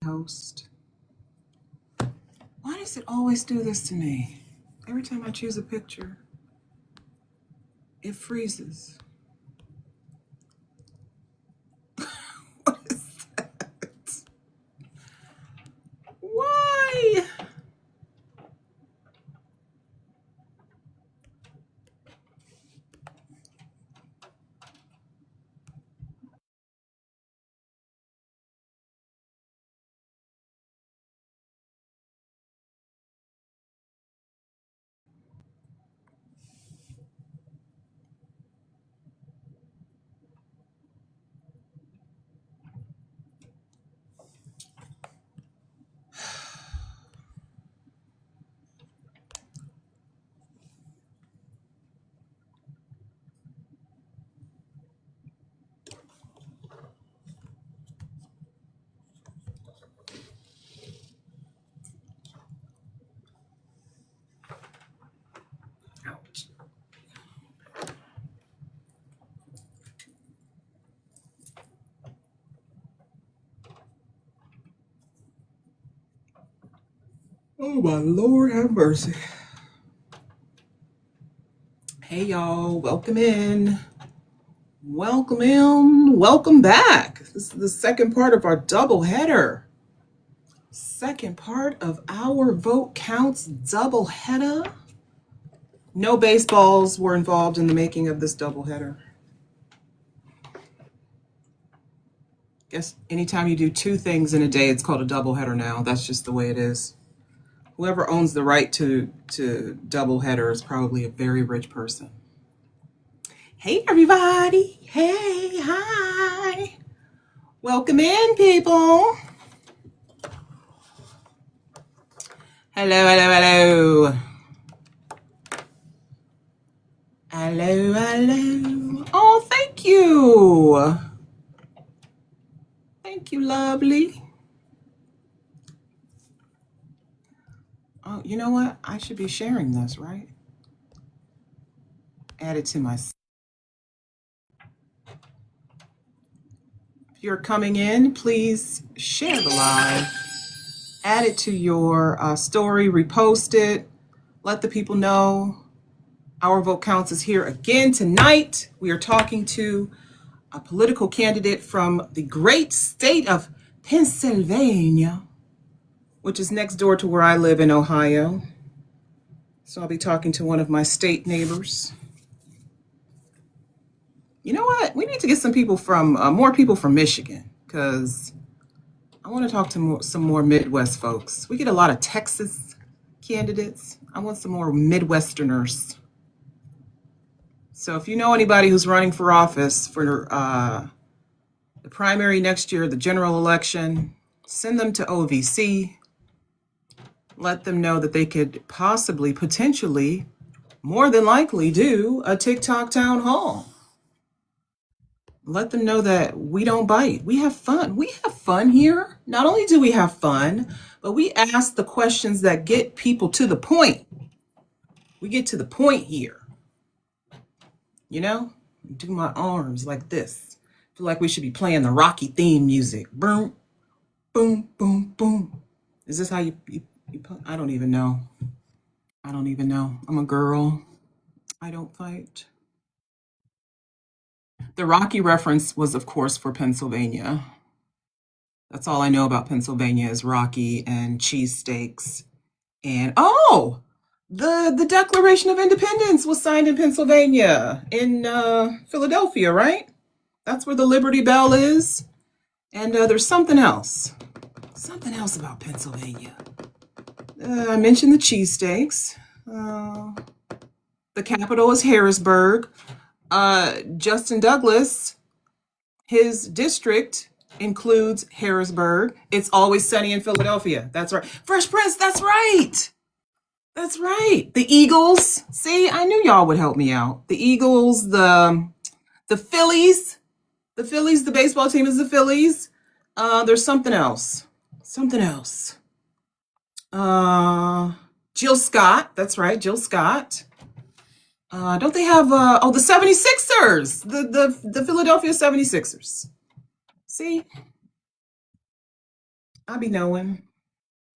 Host. Why does it always do this to me? Every time I choose a picture, it freezes. What is that? Why? Ouch. Oh my Lord, have mercy. Hey y'all, welcome in. Welcome in. Welcome back. This is the second part of our double header. Second part of our vote counts double header. No baseballs were involved in the making of this double header. Guess anytime you do two things in a day, it's called a double header now. That's just the way it is. Whoever owns the right to double header is probably a very rich person. Hey, everybody. Hey, hi. Welcome in, people. Hello, hello, hello. Hello, hello. Oh, thank you. Thank you, lovely. Oh, you know what? I should be sharing this, right? Add it to my... If you're coming in, please share the live. Add it to your story, repost it. Let the people know Our Vote Counts is here again tonight. We are talking to a political candidate from the great state of Pennsylvania, which is next door to where I live in Ohio. So I'll be talking to one of my state neighbors. You know what? We need to get some people from, more people from Michigan, because I want to talk to some more Midwest folks. We get a lot of Texas candidates. I want some more Midwesterners. So if you know anybody who's running for office for the primary next year, the general election, send them to OVC. Let them know that they could possibly, potentially, more than likely do a TikTok town hall. Let them know that we don't bite. We have fun. We have fun here. Not only do we have fun, but we ask the questions that get people to the point. We get to the point here. You know, do my arms like this. Feel like we should be playing the Rocky theme music. Boom, boom, boom, boom. Is this how you I don't even know. I don't even know. I'm a girl. I don't fight. The Rocky reference was, of course, for Pennsylvania. That's all I know about Pennsylvania is Rocky and cheesesteaks. And, oh, the Declaration of Independence was signed in Pennsylvania, in Philadelphia, right? That's where the Liberty Bell is. And there's something else. Something else about Pennsylvania. I mentioned the cheesesteaks. The capital is Harrisburg. JustinDouglas, his district includes Harrisburg. It's Always Sunny in Philadelphia. That's right. Fresh Prince, that's right. That's right. The Eagles. See, I knew y'all would help me out. The Eagles, the Phillies. The Phillies, the baseball team is the Phillies. There's something else. Something else. Jill Scott. That's right, Jill Scott. Don't they have, the 76ers, the Philadelphia 76ers. See? I be knowing.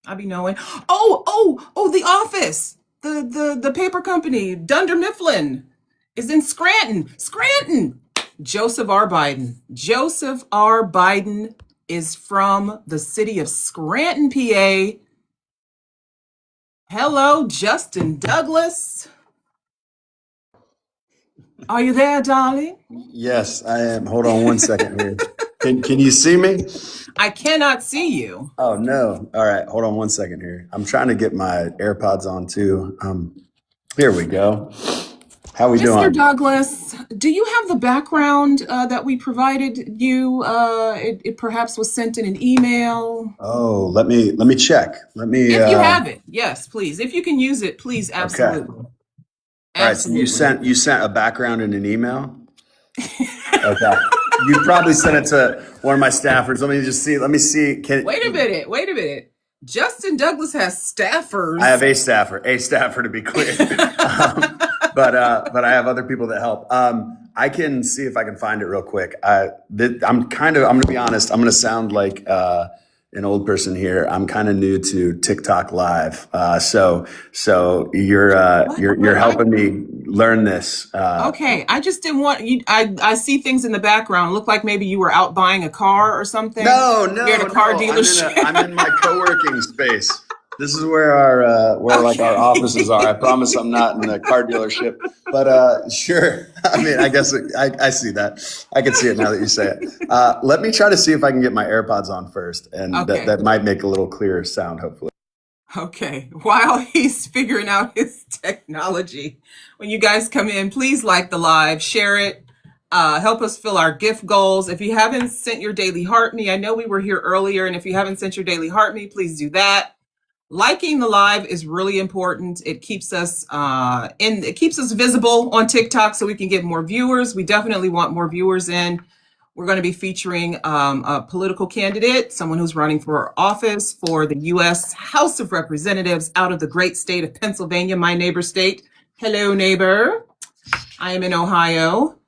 I be knowing. Oh, The Office. The paper company, Dunder Mifflin, is in Scranton. Scranton. Joseph R. Biden. Joseph R. Biden is from the city of Scranton, PA. Hello, JustinDouglas. Are you there, darling? Yes, I am. Hold on one second here. Can you see me? I cannot see you. Oh no. All right, hold on one second here. I'm trying to get my AirPods on too. Here we go. How we Mr. doing? Douglas, do you have the background that we provided you? It perhaps was sent in an email. Oh, let me check. Let me If you have it, yes, please. If you can use it, please, okay. absolutely. All right, so you Absolutely. sent a background in an email? Okay. You probably sent it to one of my staffers. Let me just see. Let me see. Wait a minute. JustinDouglas has staffers. I have a staffer to be clear. But I have other people that help. I can see if I can find it real quick. I'm going to be honest. I'm going to sound like an old person here. I'm kind of new to TikTok Live. So you're helping me learn this. Okay, I just didn't want you. I see things in the background. Look like maybe you were out buying a car or something. No. You're at a car dealership. I'm in my co-working space. This is where our like our offices are. I promise I'm not in a car dealership, but sure. I mean, I guess I see that. I can see it now that you say it. Let me try to see if I can get my AirPods on first, and Okay. that might make a little clearer sound, hopefully. Okay, while he's figuring out his technology, when you guys come in, please like the live, share it, help us fill our gift goals. If you haven't sent your daily heart me, I know we were here earlier, and if you haven't sent your daily heart me, please do that. Liking the live is really important. It keeps us it keeps us visible on TikTok so we can get more viewers. We definitely want more viewers in. We're going to be featuring a political candidate, someone who's running for office for the U.S. House of Representatives out of the great state of Pennsylvania, my neighbor state. Hello, neighbor. I am in Ohio.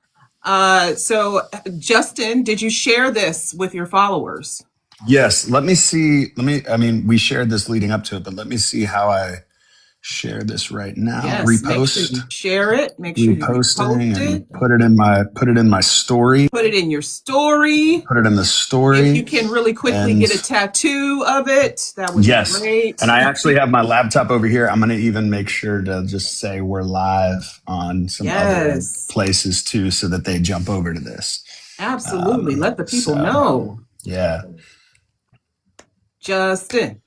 So, Justin, did you share this with your followers? Yes. Let me see. I mean, we shared this leading up to it, but let me see how I share this right now. Yes, make sure you share it. Make sure you Reposting repost and it. put it in my story. Put it in your story. Put it in the story. If you can really quickly And get a tattoo of it, that would be yes. great. And I actually have my laptop over here. I'm going to even make sure to just say we're live on some other Yes, places too, so that they jump over to this. absolutely. Let the people So know. yeah. Justin.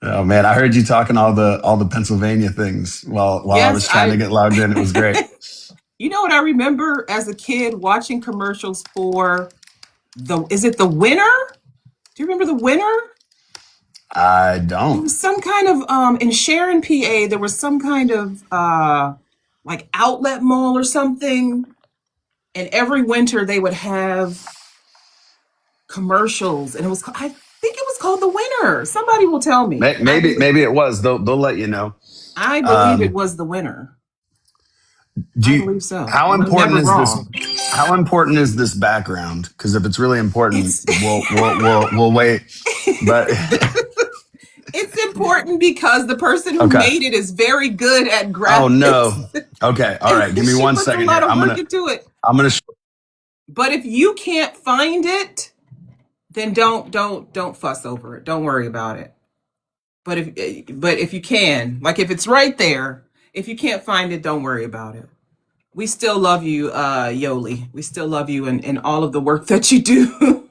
Oh man, I heard you talking all the Pennsylvania things while I was Yes, trying to get logged in. It was great. you know what I remember as a kid watching commercials for is it the Winner? Do you remember the Winner? I There don't. was some kind of in Sharon, PA, there was some kind of like outlet mall or something. And every winter they would have commercials, and I think it was called The Winner. Somebody will tell me. Maybe it was. They'll let you know. I believe it was The Winner. I believe so. How I'm important never is wrong. this? How important is this background? Because if it's really important, It's we'll wait. But it's important because the person who okay. made it is very good at graphics. Oh no. Okay. All right. Give me She 1 puts second a lot here. of work into it. I'm gonna. But if you can't find it, then don't fuss over it. Don't worry about it. But if you can, like if it's right there, if you can't find it, don't worry about it. We still love you, Yoli. We still love you and all of the work that you do.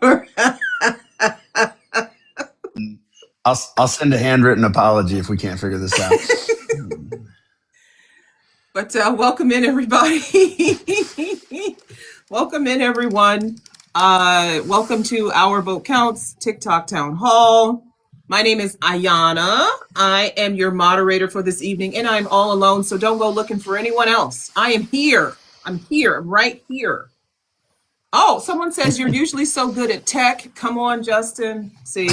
I'll send a handwritten apology if we can't figure this out. But welcome in, everybody. Welcome in, everyone. Welcome to Our Vote Counts TikTok Town Hall. My name is Ayana. I am your moderator for this evening, and I'm all alone, so don't go looking for anyone else. I am here. I'm here. I'm right here. Oh, someone says you're usually so good at tech. Come on, Justin. See,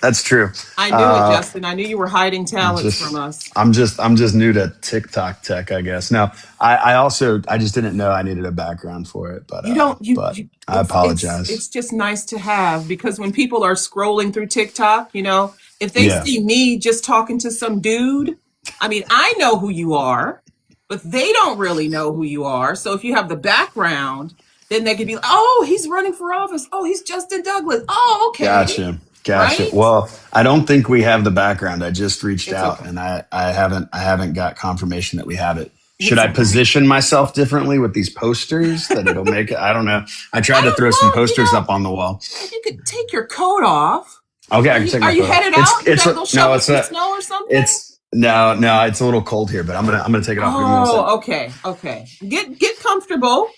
That's true. I knew it, Uh, Justin. I knew you were hiding talents from just us. I'm just new to TikTok tech, I guess. Now, I just didn't know I needed a background for it, You don't but you I it's apologize. just nice to have because when people are scrolling through TikTok, if they Yeah. see me just talking to some dude, I mean, I know who you are, but they don't really know who you are. So if you have the background, then they could be like, "Oh, he's running for office. Oh, he's Justin Douglas. Oh, okay." Gotcha. Gotcha. Right? Well, I don't think we have the background. I just reached It's out okay. and I haven't got confirmation that we have it. Should It's I okay. position myself differently with these posters that it'll make it? I don't know. I I tried to don't throw some know, posters up on the wall. if you could take your coat off. Okay, I Are can you take are my you coat off. headed out? You It's gotta go no, shovel it's some a snow or something? it's no, it's a little cold here, but I'm gonna take it off. Give me 1 second. Oh, okay, okay. Get comfortable.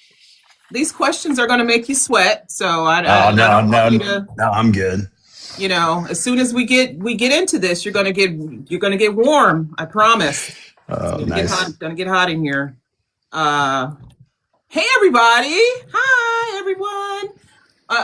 These questions are going to make you sweat, so Oh I no, don't want no, you to, no, I'm good. as soon as we get into this, you're going to get warm. I promise. It's Oh, going to get hot. nice. It's going to get hot in here. Uh, hey everybody! Hi everyone.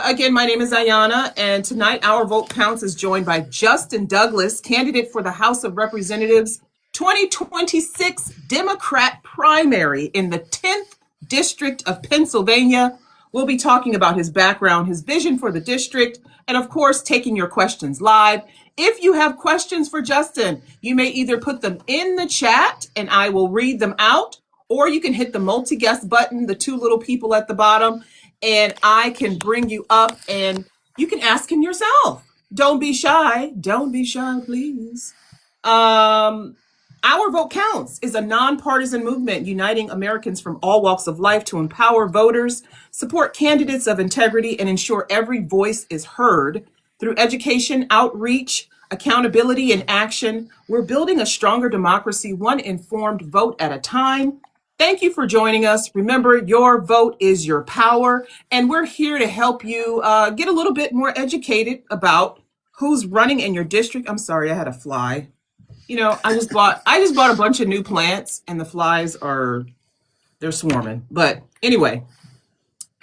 Again, my name is Ayana, and tonight our vote counts is joined by Justin Douglas, candidate for the House of Representatives 2026 Democrat primary in the 10th District of Pennsylvania. We'll be talking about his background, his vision for the district, and of course, taking your questions live. If you have questions for Justin, you may either put them in the chat and I will read them out, or you can hit the multi-guest button, the two little people at the bottom, and I can bring you up and you can ask him yourself. Don't be shy. Don't be shy, please. Um, our Vote Counts is a nonpartisan movement uniting Americans from all walks of life to empower voters, support candidates of integrity, and ensure every voice is heard. Through education, outreach, accountability, and action, we're building a stronger democracy, one informed vote at a time. Thank you for joining us. Remember, your vote is your power, and we're here to help you get a little bit more educated about who's running in your district. I'm sorry, I had a fly. I just bought a bunch of new plants, and the flies they're swarming. But anyway,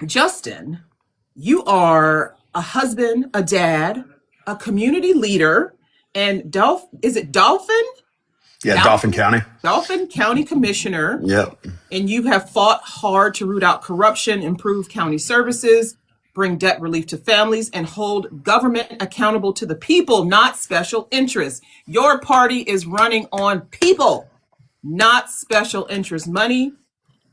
Justin, you are a husband, a dad, a community leader, and is it Yeah, Dauphin Dolphin? County. Dolphin County Commissioner, Yep. and you have fought hard to root out corruption, improve county services, bring debt relief to families, and hold government accountable to the people, not special interests. Your party is running on people, not special interest money.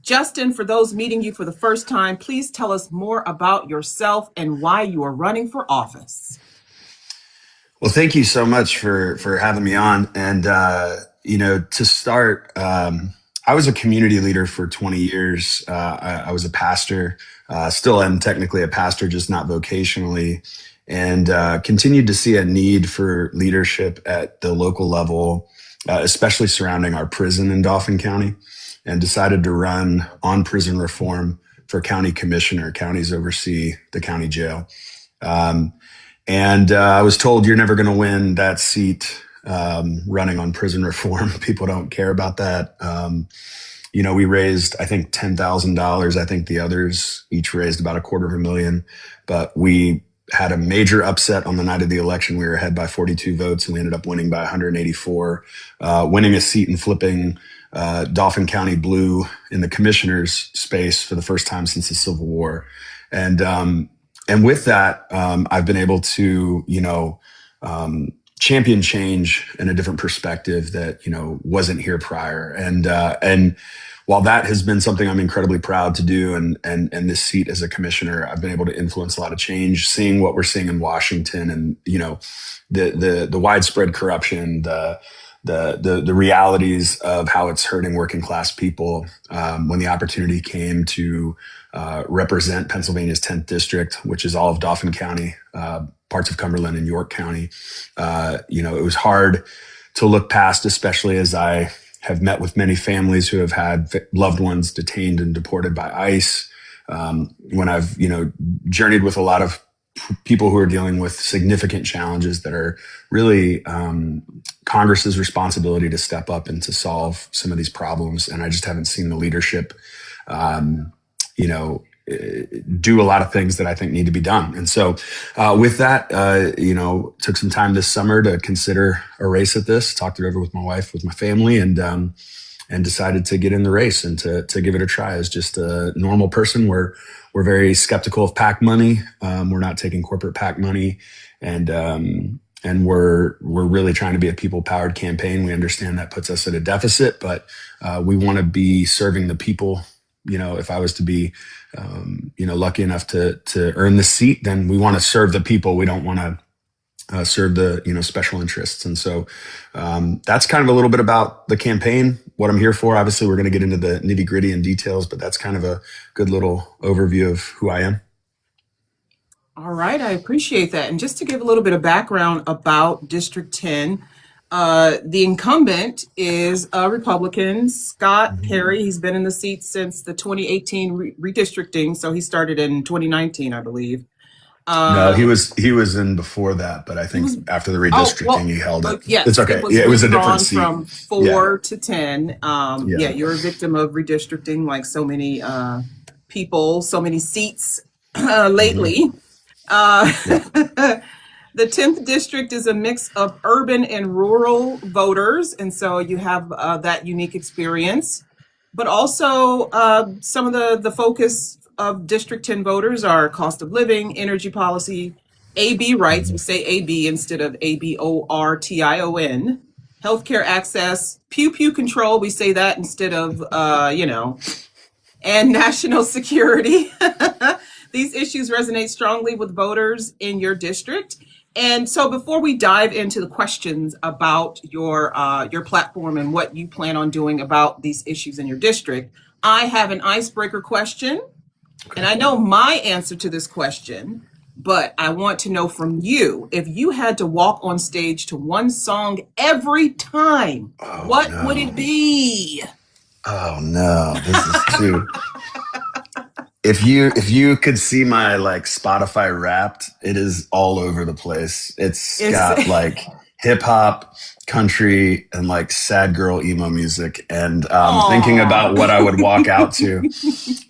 Justin, for those meeting you for the first time, please tell us more about yourself and why you are running for office. Well, thank you so much for having me on. And to start, I was a community leader for 20 years. I was a pastor, still am technically a pastor, just not vocationally, and continued to see a need for leadership at the local level, especially surrounding our prison in Dauphin County, and decided to run on prison reform for county commissioner. Counties oversee the county jail. Um, and I was told you're never going to win that seat running on prison reform. People don't care about that. We raised, I think, $10,000. I think the others each raised about $250,000. But we had a major upset on the night of the election. We were ahead by 42 votes, and we ended up winning by 184, winning a seat and flipping Dauphin County blue in the commissioner's space for the first time since the Civil War. And with that, I've been able to, champion change in a different perspective that, wasn't here prior. And while that has been something I'm incredibly proud to do, and this seat as a commissioner, I've been able to influence a lot of change, seeing what we're seeing in Washington, and the widespread corruption, the realities of how it's hurting working class people. When the opportunity came to represent Pennsylvania's 10th district, which is all of Dauphin County, parts of Cumberland and York County, it was hard to look past, especially as I have met with many families who have had loved ones detained and deported by ICE. When I've, journeyed with a lot of people who are dealing with significant challenges that are really Congress's responsibility to step up and to solve some of these problems. And I just haven't seen the leadership, do a lot of things that I think need to be done. And so with that, took some time this summer to consider a race at this, talked it over with my wife, with my family, and decided to get in the race and to give it a try. As just a normal person, we're very skeptical of PAC money. We're not taking corporate PAC money, and we're really trying to be a people-powered campaign. We understand that puts us at a deficit, but we want to be serving the people. If I was to be, lucky enough to earn the seat, then we want to serve the people. We don't want to serve the, special interests. And so that's kind of a little bit about the campaign, what I'm here for. Obviously, we're going to get into the nitty gritty and details, but that's kind of a good little overview of who I am. All right, I appreciate that. And just to give a little bit of background about District 10, the incumbent is a Republican, Scott Perry. He's been in the seat since the 2018 redistricting, so he started in 2019, I believe. No, he was in before that, but I think after the redistricting, he held it. Yes, it's okay. It was a different seat. From 4 to 10. You're a victim of redistricting, like so many people, so many seats lately. The 10th district is a mix of urban and rural voters, and so you have that unique experience. But also, some of the focus of District 10 voters are cost of living, energy policy, AB rights. We say AB instead of ABORTION. Healthcare access, pew control. We say that instead of and national security. These issues resonate strongly with voters in your district. And so before we dive into the questions about your platform and what you plan on doing about these issues in your district, I have an icebreaker question. Okay. And I know my answer to this question, but I want to know from you, if you had to walk on stage to one song every time, what would it be? Oh no, this is too... If you could see my Spotify Wrapped, it is all over the place. It's got hip hop, country, and sad girl emo music. And thinking about what I would walk out to.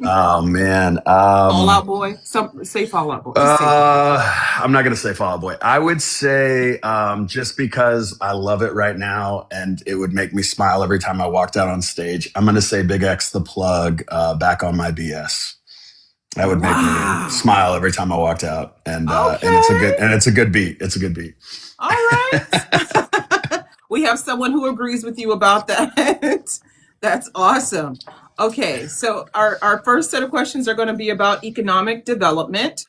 Oh man, Fall Out Boy. Say Fall Out Boy. I'm not gonna say Fall Out Boy. I would say just because I love it right now, and it would make me smile every time I walked out on stage. I'm gonna say Big X the Plug, Back on My BS. That would make me smile every time I walked out, and it's a good beat. It's a good beat. All right, we have someone who agrees with you about that. That's awesome. Okay, so our first set of questions are going to be about economic development.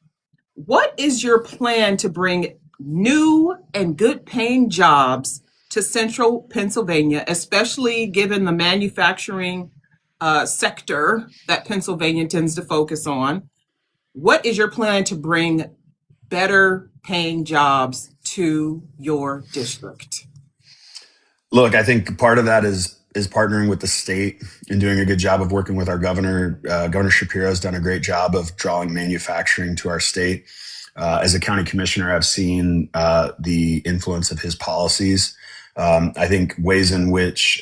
What is your plan to bring new and good-paying jobs to Central Pennsylvania, especially given the manufacturing sector that Pennsylvania tends to focus on? What is your plan to bring better paying jobs to your district? Look, I think part of that is partnering with the state and doing a good job of working with our governor. Governor Shapiro has done a great job of drawing manufacturing to our state. As a county commissioner, I've seen the influence of his policies. I think ways in which,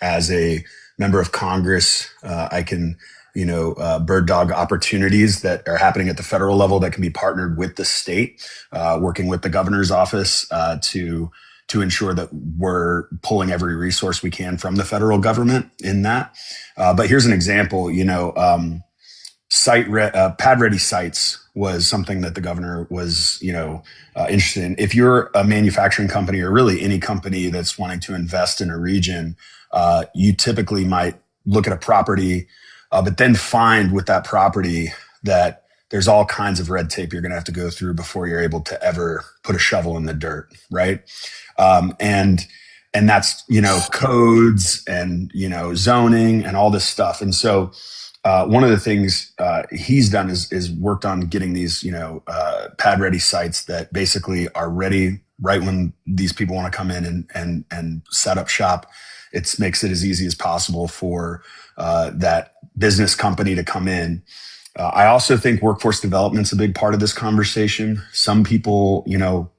as a member of Congress, I can, bird dog opportunities that are happening at the federal level that can be partnered with the state, working with the governor's office to ensure that we're pulling every resource we can from the federal government in that. But here's an example, pad ready sites was something that the governor was, interested in. If you're a manufacturing company or really any company that's wanting to invest in a region, you typically might look at a property, but then find with that property that there's all kinds of red tape you're going to have to go through before you're able to ever put a shovel in the dirt, right? And that's, codes and, zoning and all this stuff. And so one of the things he's done is worked on getting these, pad ready sites that basically are ready right when these people want to come in and set up shop. It makes it as easy as possible for that business company to come in. I also think workforce development's a big part of this conversation. Some people,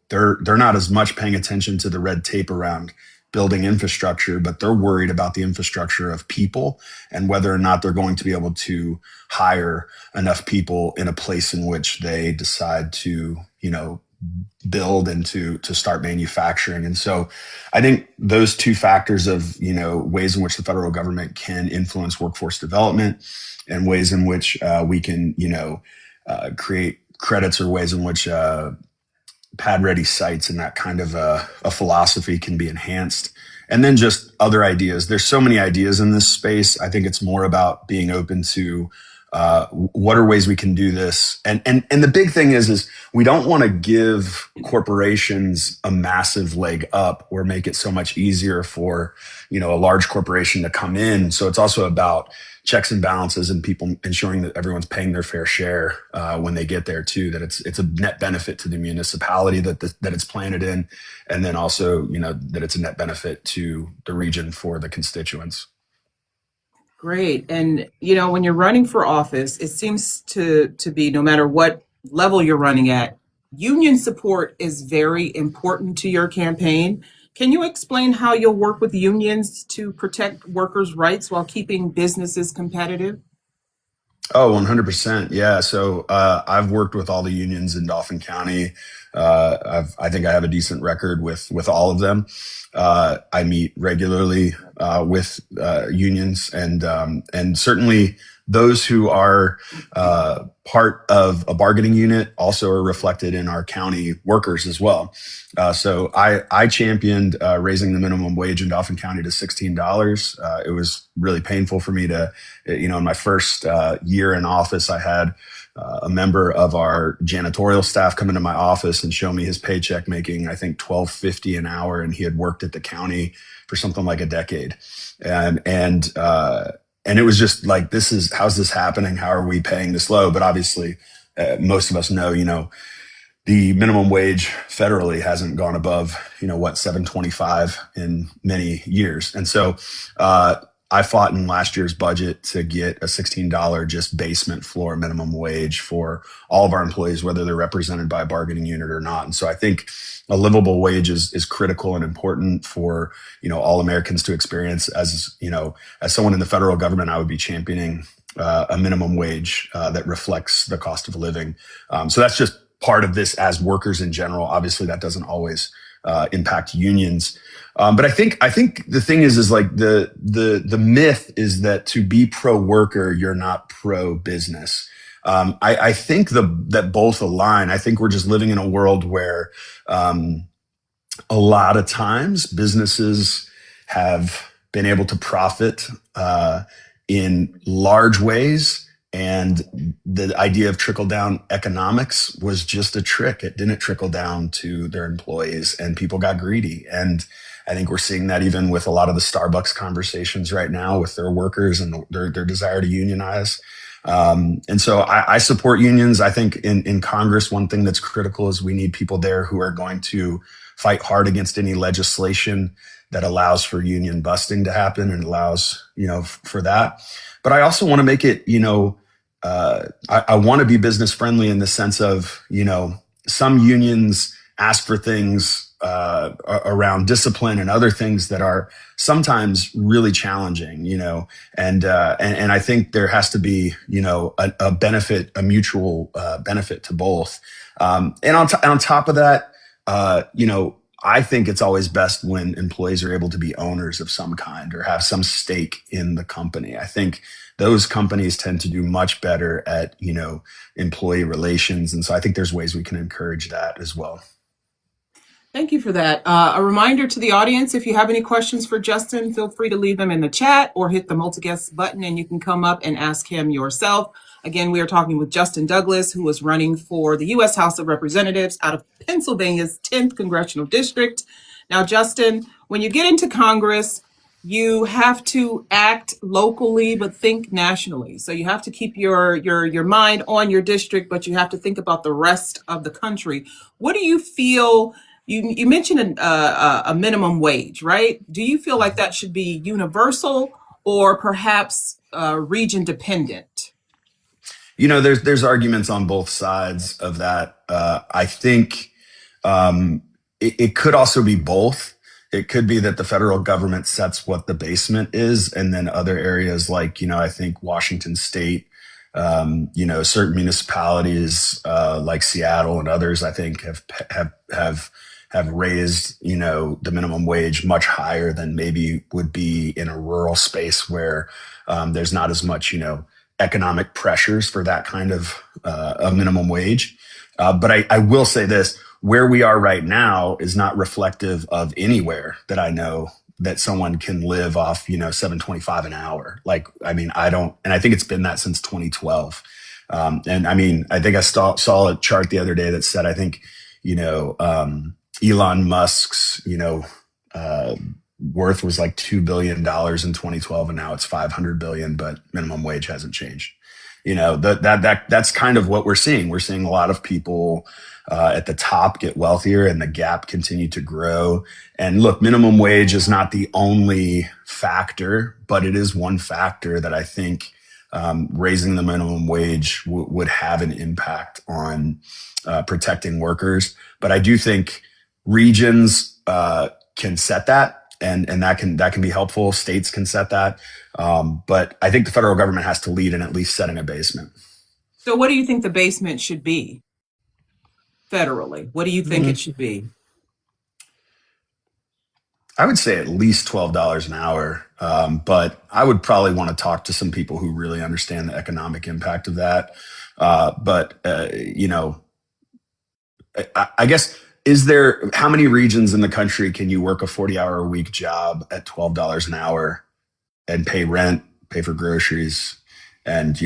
they're not as much paying attention to the red tape around building infrastructure, but they're worried about the infrastructure of people and whether or not they're going to be able to hire enough people in a place in which they decide to, build and to start manufacturing. And so I think those two factors of, ways in which the federal government can influence workforce development and ways in which we can, create credits or ways in which pad ready sites and that kind of a philosophy can be enhanced. And then just other ideas. There's so many ideas in this space. I think it's more about being open to what are ways we can do this. And the big thing is we don't want to give corporations a massive leg up or make it so much easier for, a large corporation to come in. So it's also about checks and balances and people ensuring that everyone's paying their fair share when they get there too, that it's a net benefit to the municipality that it's planted in. And then also, that it's a net benefit to the region for the constituents. Great. And, when you're running for office, it seems to be no matter what level you're running at, union support is very important to your campaign. Can you explain how you'll work with unions to protect workers' rights while keeping businesses competitive? Oh, 100%. Yeah. So I've worked with all the unions in Dauphin County. I think I have a decent record with all of them. I meet regularly with unions and certainly those who are part of a bargaining unit also are reflected in our county workers as well. So I championed raising the minimum wage in Dauphin County to $16. It was really painful for me to, in my first year in office, I had a member of our janitorial staff come into my office and show me his paycheck making, I think, $12.50 an hour. And he had worked at the county for something like a decade. And it was just like, how's this happening? How are we paying this low? But obviously, most of us know, the minimum wage federally hasn't gone above, $7.25 in many years. And so, I fought in last year's budget to get a $16 just basement floor minimum wage for all of our employees, whether they're represented by a bargaining unit or not. And so I think a livable wage is critical and important for, all Americans to experience. As someone in the federal government, I would be championing a minimum wage that reflects the cost of living. So that's just part of this as workers in general. Obviously, that doesn't always impact unions. But I think the thing is like the myth is that to be pro worker, you're not pro business. I think that both align. I think we're just living in a world where a lot of times businesses have been able to profit in large ways. And the idea of trickle down economics was just a trick. It didn't trickle down to their employees and people got greedy. And I think we're seeing that even with a lot of the Starbucks conversations right now with their workers and their desire to unionize. And so I support unions. I think in Congress, one thing that's critical is we need people there who are going to fight hard against any legislation that allows for union busting to happen and allows, for that. But I also want to make it, I want to be business friendly in the sense of, some unions ask for things around discipline and other things that are sometimes really challenging, and I think there has to be, a benefit, a mutual benefit to both. And on top of that, I think it's always best when employees are able to be owners of some kind or have some stake in the company. I think those companies tend to do much better at, employee relations. And so I think there's ways we can encourage that as well. Thank you for that. A reminder to the audience, if you have any questions for Justin, feel free to leave them in the chat or hit the multi-guest button and you can come up and ask him yourself. Again, we are talking with JustinDouglas, who is running for the U.S. House of Representatives out of Pennsylvania's 10th Congressional District. Now, Justin, when you get into Congress, you have to act locally, but think nationally. So you have to keep your mind on your district, but you have to think about the rest of the country. What do you feel? You mentioned a minimum wage, right? Do you feel like that should be universal or perhaps region dependent? There's arguments on both sides of that. I think it could also be both. It could be that the federal government sets what the basement is, and then other areas like, I think Washington State, certain municipalities like Seattle and others, I think have raised, the minimum wage much higher than maybe would be in a rural space where there's not as much, economic pressures for that kind of a minimum wage. But I will say this, where we are right now is not reflective of anywhere that I know that someone can live off, $7.25 an hour. Like, I mean, and I think it's been that since 2012. And I mean, I think I saw a chart the other day that said, I think, Elon Musk's, worth was like $2 billion in 2012, and now it's 500 billion, but minimum wage hasn't changed. That's kind of what we're seeing. We're seeing a lot of people at the top get wealthier and the gap continue to grow. And look, minimum wage is not the only factor, but it is one factor that I think raising the minimum wage would have an impact on protecting workers. But I do think regions can set that. And that can be helpful. States can set that. But I think the federal government has to lead in at least setting a basement. So what do you think the basement should be federally? What do you think it should be? I would say at least $12 an hour. But I would probably want to talk to some people who really understand the economic impact of that. I guess, how many regions in the country can you work a 40-hour-a-week job at $12 an hour and pay rent, pay for groceries, and,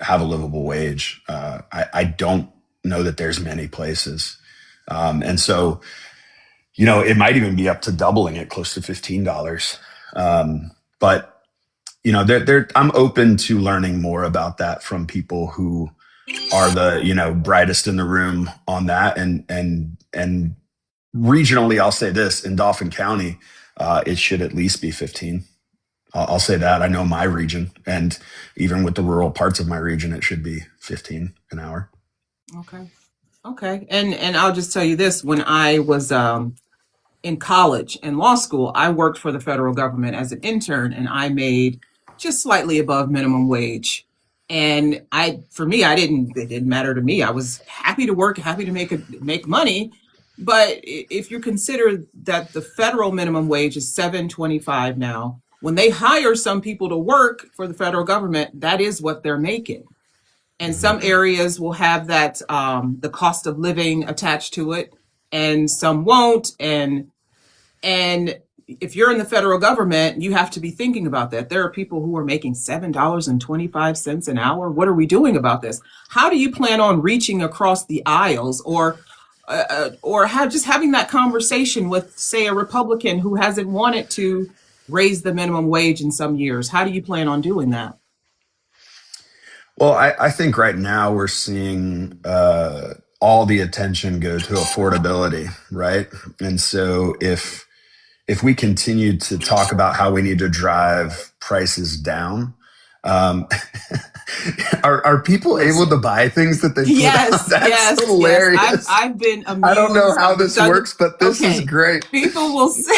have a livable wage? I don't know that there's many places. And so, it might even be up to doubling it, close to $15. But, I'm open to learning more about that from people who are the, brightest in the room on that. And regionally, I'll say this, in Dauphin County, it should at least be 15. I'll say that. I know my region, and even with the rural parts of my region, it should be 15 an hour. Okay. And I'll just tell you this, when I was in college and law school, I worked for the federal government as an intern, and I made just slightly above minimum wage. And it didn't matter to me. I was happy to work, happy to make money. But if you consider that the federal minimum wage is $7.25 now, when they hire some people to work for the federal government, that is what they're making. And some areas will have that, the cost of living attached to it, and some won't. And if you're in the federal government, you have to be thinking about that. There are people who are making $7.25 an hour. What are we doing about this? How do you plan on reaching across the aisles, or having that conversation with, say, a Republican who hasn't wanted to raise the minimum wage in some years? How do you plan on doing that? Well, I think right now we're seeing all the attention go to affordability, right? And so if we continue to talk about how we need to drive prices down, are people able to buy things that they put out? That's hilarious. Yes. I've been amused. I don't know how this works, but this is great. People will say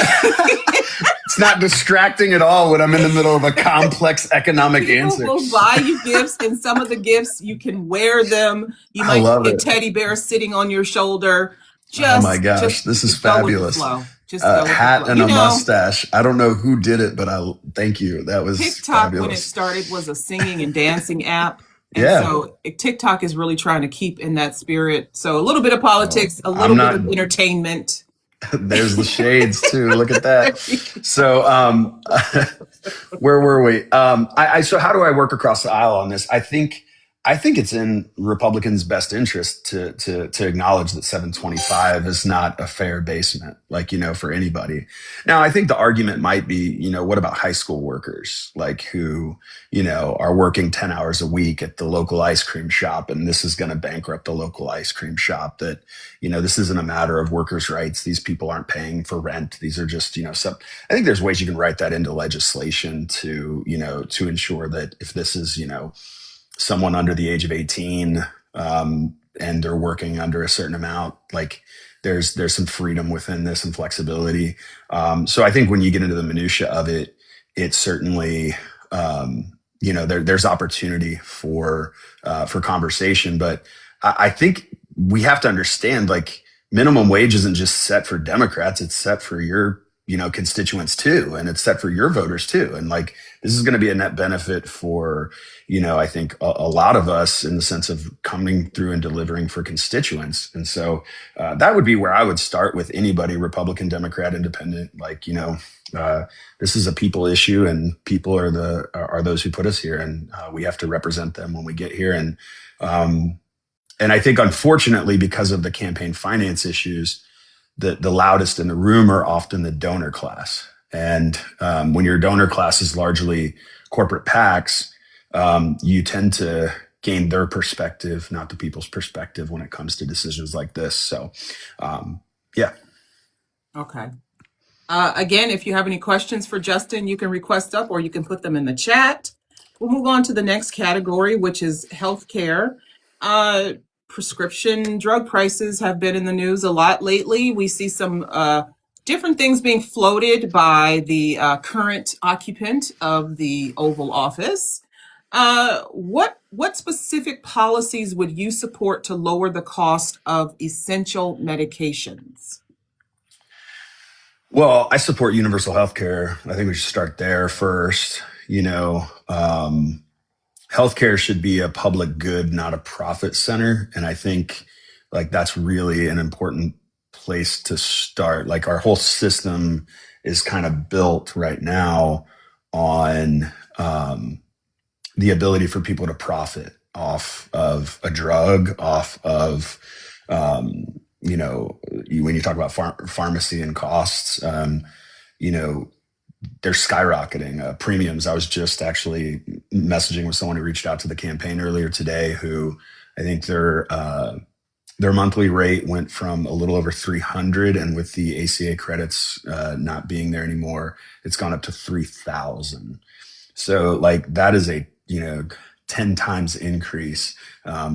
it's not distracting at all when I'm in the middle of a complex economic answer. People will buy you gifts, and some of the gifts you can wear them. You might get a teddy bear sitting on your shoulder. Oh my gosh, this is fabulous. A hat and a mustache. I don't know who did it, but thank you. That was TikTok, fabulous. when it started, was a singing and dancing app. And so TikTok is really trying to keep in that spirit. So a little bit of politics, a little bit of entertainment. There's the shades too. Look at that. So where were we? So how do I work across the aisle on this? I think it's in Republicans' best interest to acknowledge that 725 is not a fair basement, for anybody. Now, I think the argument might be, what about high school workers, who, are working 10 hours a week at the local ice cream shop, and this is going to bankrupt the local ice cream shop, that, this isn't a matter of workers' rights. These people aren't paying for rent. These are just, I think there's ways you can write that into legislation to ensure that if this is, someone under the age of 18 and they're working under a certain amount, there's some freedom within this and flexibility. So I think when you get into the minutia of it, it's certainly, there's opportunity for conversation. But I think we have to understand, like, minimum wage isn't just set for Democrats; it's set for your constituents too, and it's set for your voters too. And like, this is going to be a net benefit for I think a lot of us, in the sense of coming through and delivering for constituents. And so that would be where I would start with anybody, Republican, Democrat, Independent. Like, this is a people issue, and people are those who put us here, and we have to represent them when we get here. And I think, unfortunately, because of the campaign finance issues, the loudest in the room are often the donor class. And when your donor class is largely corporate PACs, you tend to gain their perspective, not the people's perspective, when it comes to decisions like this. So, yeah. Okay. Again, if you have any questions for Justin, you can request up, or you can put them in the chat. We'll move on to the next category, which is healthcare. Prescription drug prices have been in the news a lot lately. We see some different things being floated by the current occupant of the Oval Office. What specific policies would you support to lower the cost of essential medications? Well, I support universal health care. I think we should start there first. Healthcare should be a public good, not a profit center. And I think, like, that's really an important place to start. Like, our whole system is kind of built right now on the ability for people to profit off of a drug, off of, when you talk about pharmacy and costs, they're skyrocketing. Premiums. I was just actually messaging with someone who reached out to the campaign earlier today, who I think their monthly rate went from a little over 300, and with the ACA credits not being there anymore, it's gone up to 3,000. So, like, that is a 10 times increase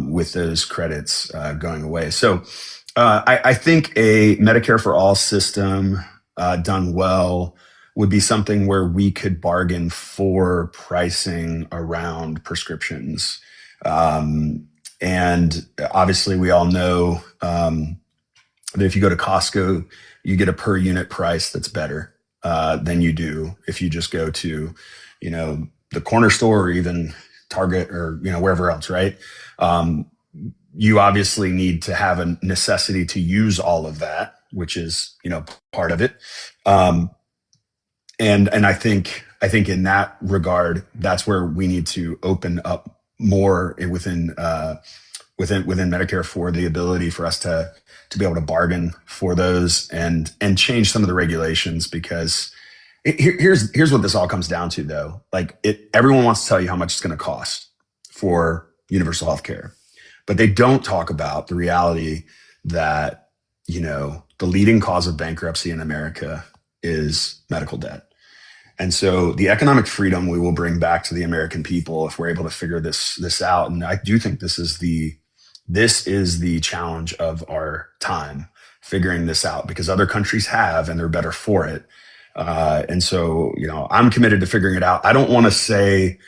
with those credits going away. So I think a Medicare for All system done well would be something where we could bargain for pricing around prescriptions. And obviously, we all know that if you go to Costco, you get a per unit price that's better than you do if you just go to, the corner store, or even Target, or wherever else, right? You obviously need to have a necessity to use all of that, which is part of it. And I think in that regard, that's where we need to open up more within Medicare for the ability for us to be able to bargain for those and change some of the regulations. Because here's what this all comes down to, though. Like, everyone wants to tell you how much it's going to cost for universal health care, but they don't talk about the reality that the leading cause of bankruptcy in America is medical debt. And so the economic freedom we will bring back to the American people if we're able to figure this out. And I do think this is the challenge of our time, figuring this out, because other countries have, and they're better for it. And so, I'm committed to figuring it out. I don't want to say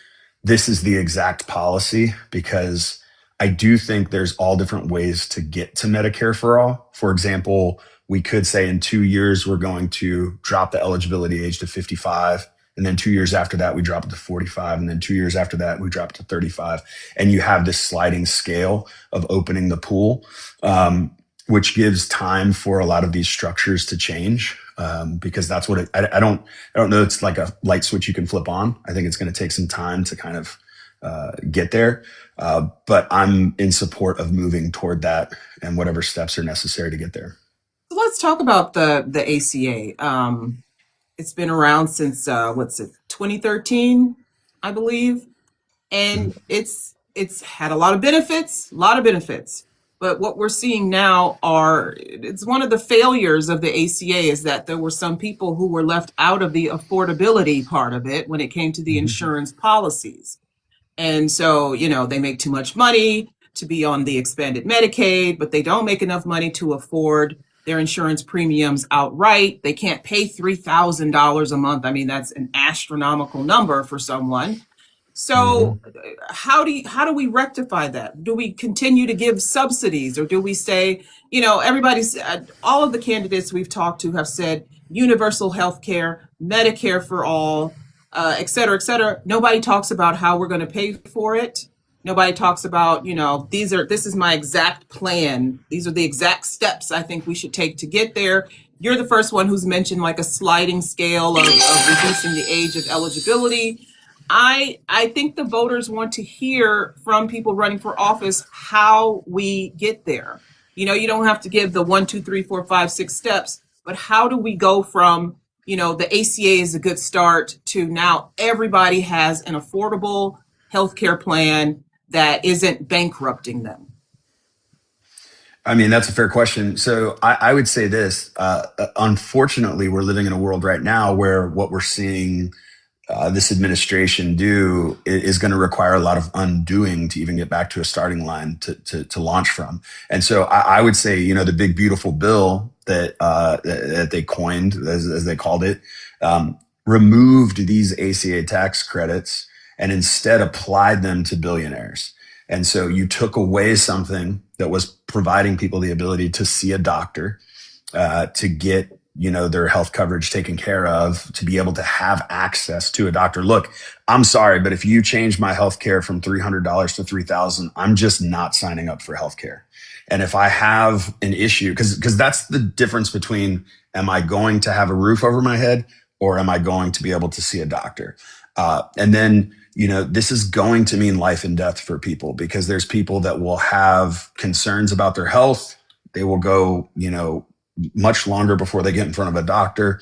this is the exact policy, because I do think there's all different ways to get to Medicare for all. For example, we could say in 2 years, we're going to drop the eligibility age to 55. And then 2 years after that, we drop it to 45. And then 2 years after that, we drop it to 35. And you have this sliding scale of opening the pool, which gives time for a lot of these structures to change. Because that's what I don't know. It's like a light switch you can flip on. I think it's going to take some time to kind of get there. But I'm in support of moving toward that, and whatever steps are necessary to get there. So let's talk about the ACA. It's been around since 2013, I believe, and it's had a lot of benefits. But what we're seeing now it's one of the failures of the ACA is that there were some people who were left out of the affordability part of it when it came to the insurance policies. And so, they make too much money to be on the expanded Medicaid, but they don't make enough money to afford their insurance premiums outright. They can't pay $3,000 a month. I mean, that's an astronomical number for someone. So how do we rectify that? Do we continue to give subsidies, or do we say, everybody's all of the candidates we've talked to have said universal health care, Medicare for all, et cetera, et cetera. Nobody talks about how we're going to pay for it. Nobody talks about, this is my exact plan. These are the exact steps I think we should take to get there. You're the first one who's mentioned like a sliding scale of reducing the age of eligibility. I think the voters want to hear from people running for office how we get there. You don't have to give the 1, 2, 3, 4, 5, 6 steps, but how do we go from, the ACA is a good start to now everybody has an affordable healthcare plan that isn't bankrupting them? I mean, that's a fair question. So I would say this, unfortunately, we're living in a world right now where what we're seeing this administration do is going to require a lot of undoing to even get back to a starting line to launch from. And so I would say, the big beautiful bill that they coined, as they called it, removed these ACA tax credits and instead applied them to billionaires. And so you took away something that was providing people the ability to see a doctor, to get their health coverage taken care of, to be able to have access to a doctor. Look, I'm sorry, but if you change my health care from $300 to $3,000, I'm just not signing up for health care. And if I have an issue, because that's the difference between, am I going to have a roof over my head or am I going to be able to see a doctor? And then, this is going to mean life and death for people, because there's people that will have concerns about their health. They will go, much longer before they get in front of a doctor.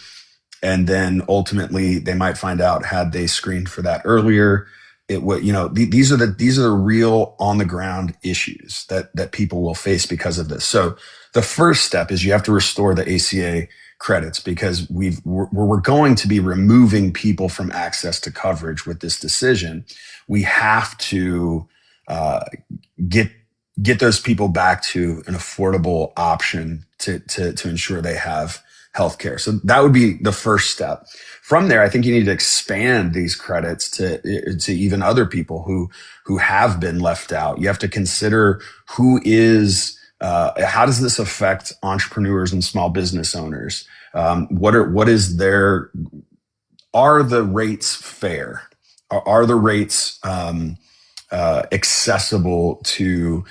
And then ultimately they might find out, had they screened for that earlier, it would, these are the real on the ground issues that people will face because of this. So the first step is you have to restore the ACA credits, because we're going to be removing people from access to coverage with this decision. We have to get those people back to an affordable option to ensure they have healthcare. So that would be the first step. From there, I think you need to expand these credits to even other people who have been left out. You have to consider how does this affect entrepreneurs and small business owners? Are the rates fair? Are the rates accessible to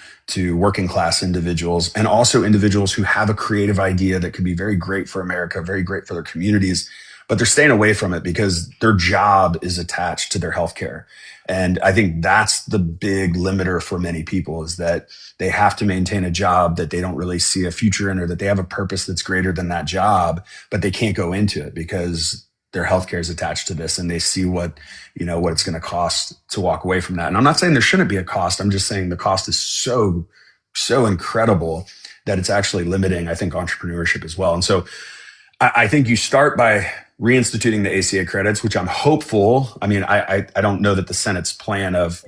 working class individuals, and also individuals who have a creative idea that could be very great for America, very great for their communities, but they're staying away from it because their job is attached to their healthcare. And I think that's the big limiter for many people, is that they have to maintain a job that they don't really see a future in, or that they have a purpose that's greater than that job, but they can't go into it because their healthcare is attached to this, and they see what it's going to cost to walk away from that. And I'm not saying there shouldn't be a cost. I'm just saying the cost is so incredible that it's actually limiting, I think, entrepreneurship as well. And so I think you start by reinstituting the ACA credits, which I'm hopeful. I mean, I don't know that the Senate's plan of,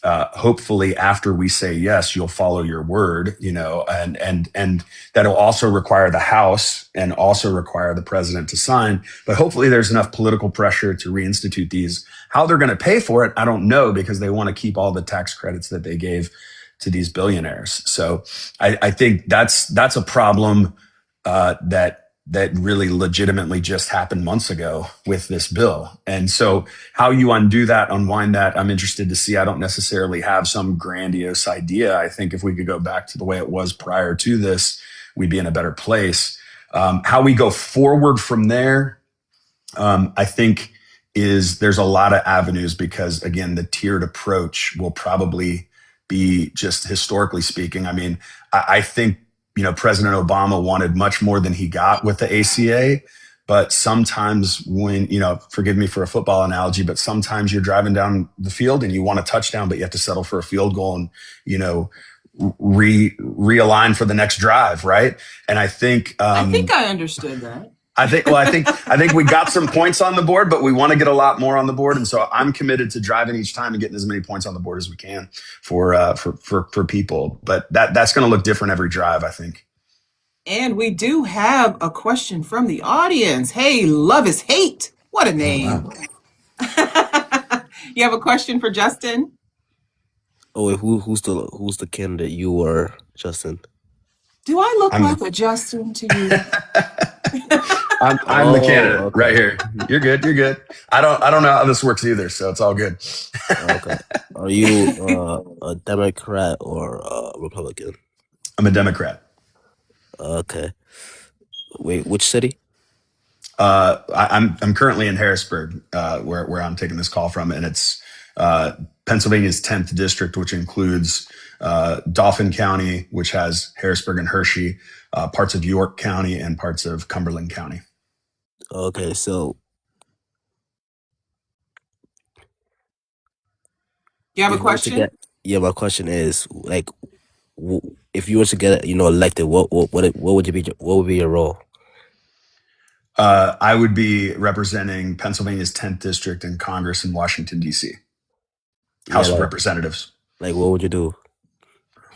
hopefully after we say yes, you'll follow your word, and that'll also require the House and also require the president to sign. But hopefully there's enough political pressure to reinstitute these. How they're going to pay for it, I don't know, because they want to keep all the tax credits that they gave to these billionaires. So I think that's a problem that really legitimately just happened months ago with this bill. And so how you undo that, unwind that, I'm interested to see. I don't necessarily have some grandiose idea. I think if we could go back to the way it was prior to this, we'd be in a better place. How we go forward from there, I think there's a lot of avenues, because again, the tiered approach will probably be, just historically speaking. I mean, I think, President Obama wanted much more than he got with the ACA. But sometimes when, forgive me for a football analogy, but sometimes you're driving down the field and you want a touchdown, but you have to settle for a field goal and, realign for the next drive. Right. And I think I understood that. I think we got some points on the board, but we want to get a lot more on the board. And so I'm committed to driving each time and getting as many points on the board as we can for people. But that's going to look different every drive, I think. And we do have a question from the audience. Hey, Love is Hate. What a name. Oh, wow. You have a question for Justin? Oh, wait, who's the candidate you were, Justin? Do I look I'm- like a Justin to you? I'm the candidate okay. right here. You're good. You're good. I don't know how this works either, so it's all good. Okay. Are you a Democrat or a Republican? I'm a Democrat. Okay. Wait, which city? I'm currently in Harrisburg, where I'm taking this call from, and it's Pennsylvania's 10th district, which includes Dauphin County, which has Harrisburg and Hershey, parts of York County, and parts of Cumberland County. Okay, so You have a if you were to question? get- yeah, my question is like, if you were to get elected, what would be your role? I would be representing Pennsylvania's 10th district in Congress in Washington, D.C. House of Representatives. Like, what would you do?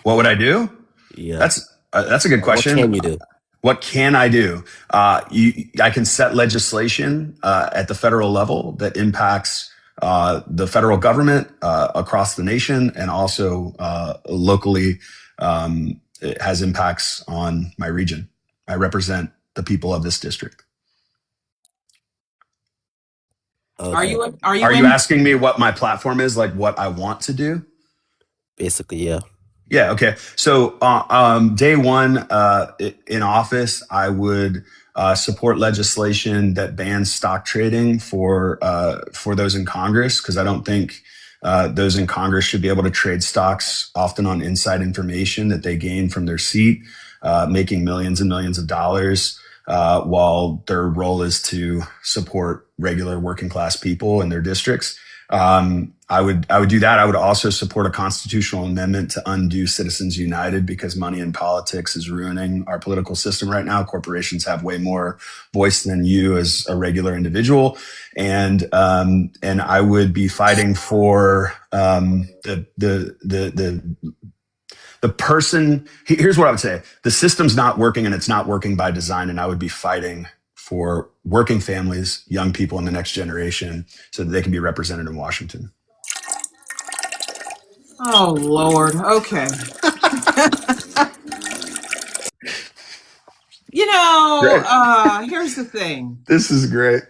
What would I do? Yeah, That's a good question. What can you do? What can I do? I can set legislation at the federal level that impacts the federal government across the nation, and also locally. It has impacts on my region. I represent the people of this district. Okay. Are you asking me what my platform is, like what I want to do? Basically, yeah. Yeah. Okay. So, day one in office, I would support legislation that bans stock trading for those in Congress, because I don't think those in Congress should be able to trade stocks often on inside information that they gain from their seat, making millions and millions of dollars, while their role is to support regular working class people in their districts. I would do that. I would also support a constitutional amendment to undo Citizens United, because money in politics is ruining our political system right now. Corporations have way more voice than you as a regular individual. And I would be fighting for the person. Here's what I would say. The system's not working, and it's not working by design. And I would be fighting for working families, young people in the next generation, so that they can be represented in Washington. Oh, Lord. Okay. Here's the thing. This is great.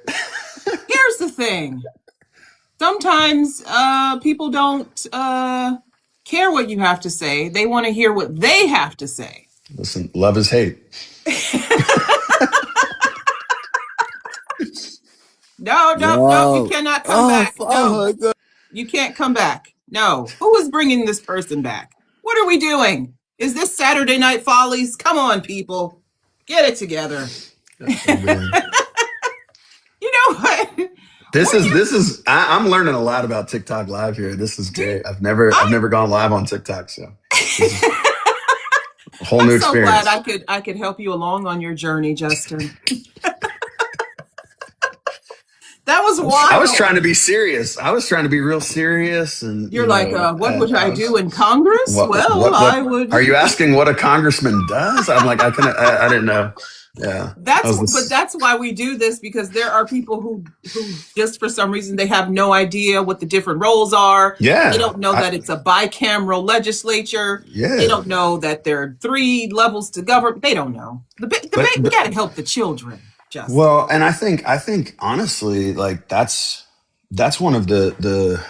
Here's the thing. Sometimes people don't care what you have to say. They want to hear what they have to say. Listen, love is hate. No, you cannot come back. No, you can't come back. No. Who is bringing this person back? What are we doing? Is this Saturday Night Follies? Come on, people. Get it together. You know what? This is I'm learning a lot about TikTok Live here. This is great. I've never gone live on TikTok, so this is a whole new experience. I'm so glad I could help you along on your journey, Justin. That was wild. I was trying to be serious. I was trying to be real serious, and you're like, what would I do in Congress? I would. Are you asking what a congressman does? I'm like, I didn't know. Yeah, that's why we do this, because there are people who just for some reason they have no idea what the different roles are. Yeah, they don't know that it's a bicameral legislature. Yeah, they don't know that there are 3 levels to govern. They don't know. We got to help the children. Justin. Well, and I think honestly, like that's one of the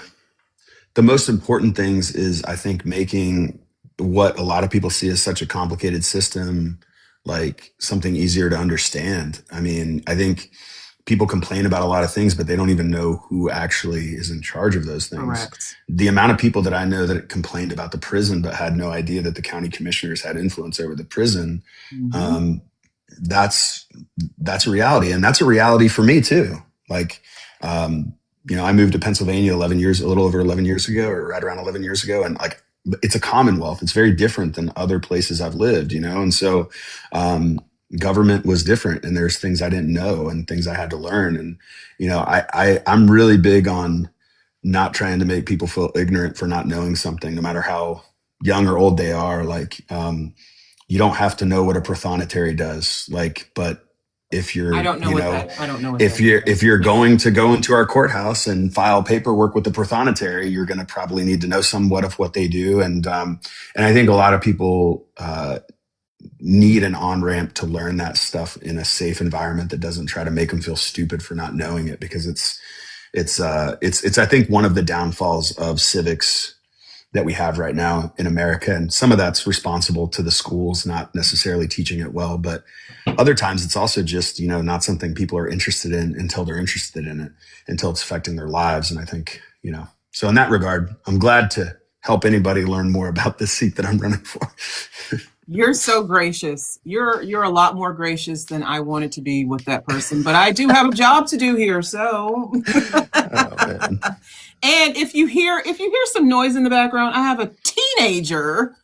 most important things is, I think, making what a lot of people see as such a complicated system like something easier to understand. I mean, I think people complain about a lot of things, but they don't even know who actually is in charge of those things. Correct. The amount of people that I know that complained about the prison but had no idea that the county commissioners had influence over the prison, that's a reality. And that's a reality for me too. Like, I moved to Pennsylvania a little over 11 years ago, or right around 11 years ago. And like, it's a commonwealth. It's very different than other places I've lived, And so, government was different, and there's things I didn't know and things I had to learn. And, I'm really big on not trying to make people feel ignorant for not knowing something, no matter how young or old they are. Like, you don't have to know what a prothonotary does. Like, but if I you're, don't know you what know, that. I don't know what if that you're is. if you're going to go into our courthouse and file paperwork with the prothonotary, you're going to probably need to know somewhat of what they do. And I think a lot of people need an on ramp to learn that stuff in a safe environment that doesn't try to make them feel stupid for not knowing it, because it's I think one of the downfalls of civics that we have right now in America. And some of that's responsible to the schools not necessarily teaching it well, but other times it's also just, not something people are interested in until they're interested in it, until it's affecting their lives. And I think, so in that regard, I'm glad to help anybody learn more about this seat that I'm running for. You're so gracious. You're a lot more gracious than I wanted to be with that person, but I do have a job to do here, so. Oh, man. And if you hear some noise in the background, I have a teenager.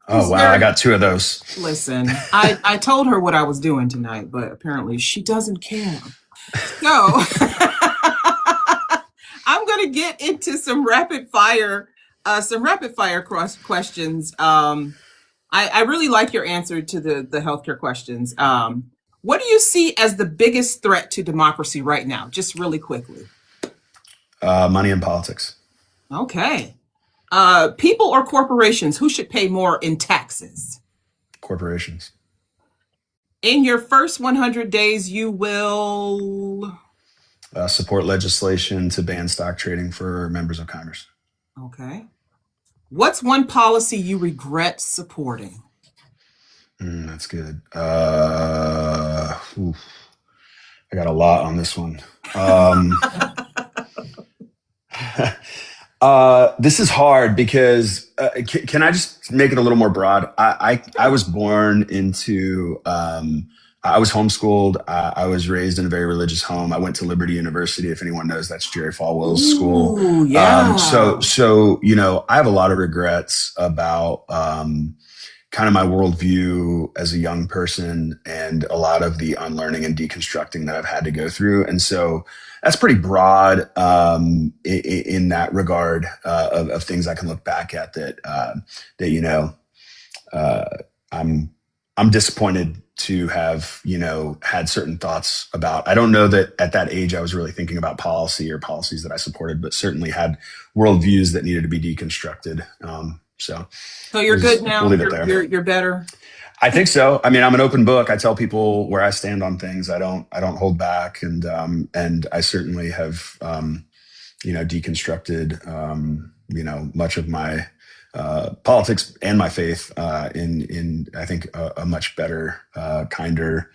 Oh, wow. I got 2 of those. Listen, I told her what I was doing tonight, but apparently she doesn't care. So I'm going to get into some rapid fire questions. I really like your answer to the healthcare questions. What do you see as the biggest threat to democracy right now? Just really quickly. Money in politics. Okay. People or corporations, who should pay more in taxes? Corporations. In your first 100 days, you will... Support legislation to ban stock trading for members of Congress. Okay. What's one policy you regret supporting? That's good. I got a lot on this one. This is hard because can I just make it a little more broad? I was born into I was homeschooled. I was raised in a very religious home. I went to Liberty University. If anyone knows, that's Jerry Falwell's school. Ooh, yeah. So I have a lot of regrets about kind of my worldview as a young person and a lot of the unlearning and deconstructing that I've had to go through. And so that's pretty broad in that regard of things I can look back at I'm disappointed to have, had certain thoughts about. I don't know that at that age I was really thinking about policy or policies that I supported, but certainly had worldviews that needed to be deconstructed. So you're good now? We'll leave it there. You're better? I think so. I mean, I'm an open book. I tell people where I stand on things. I don't hold back. And I certainly have, deconstructed, much of my politics and my faith in I think a much better, kinder,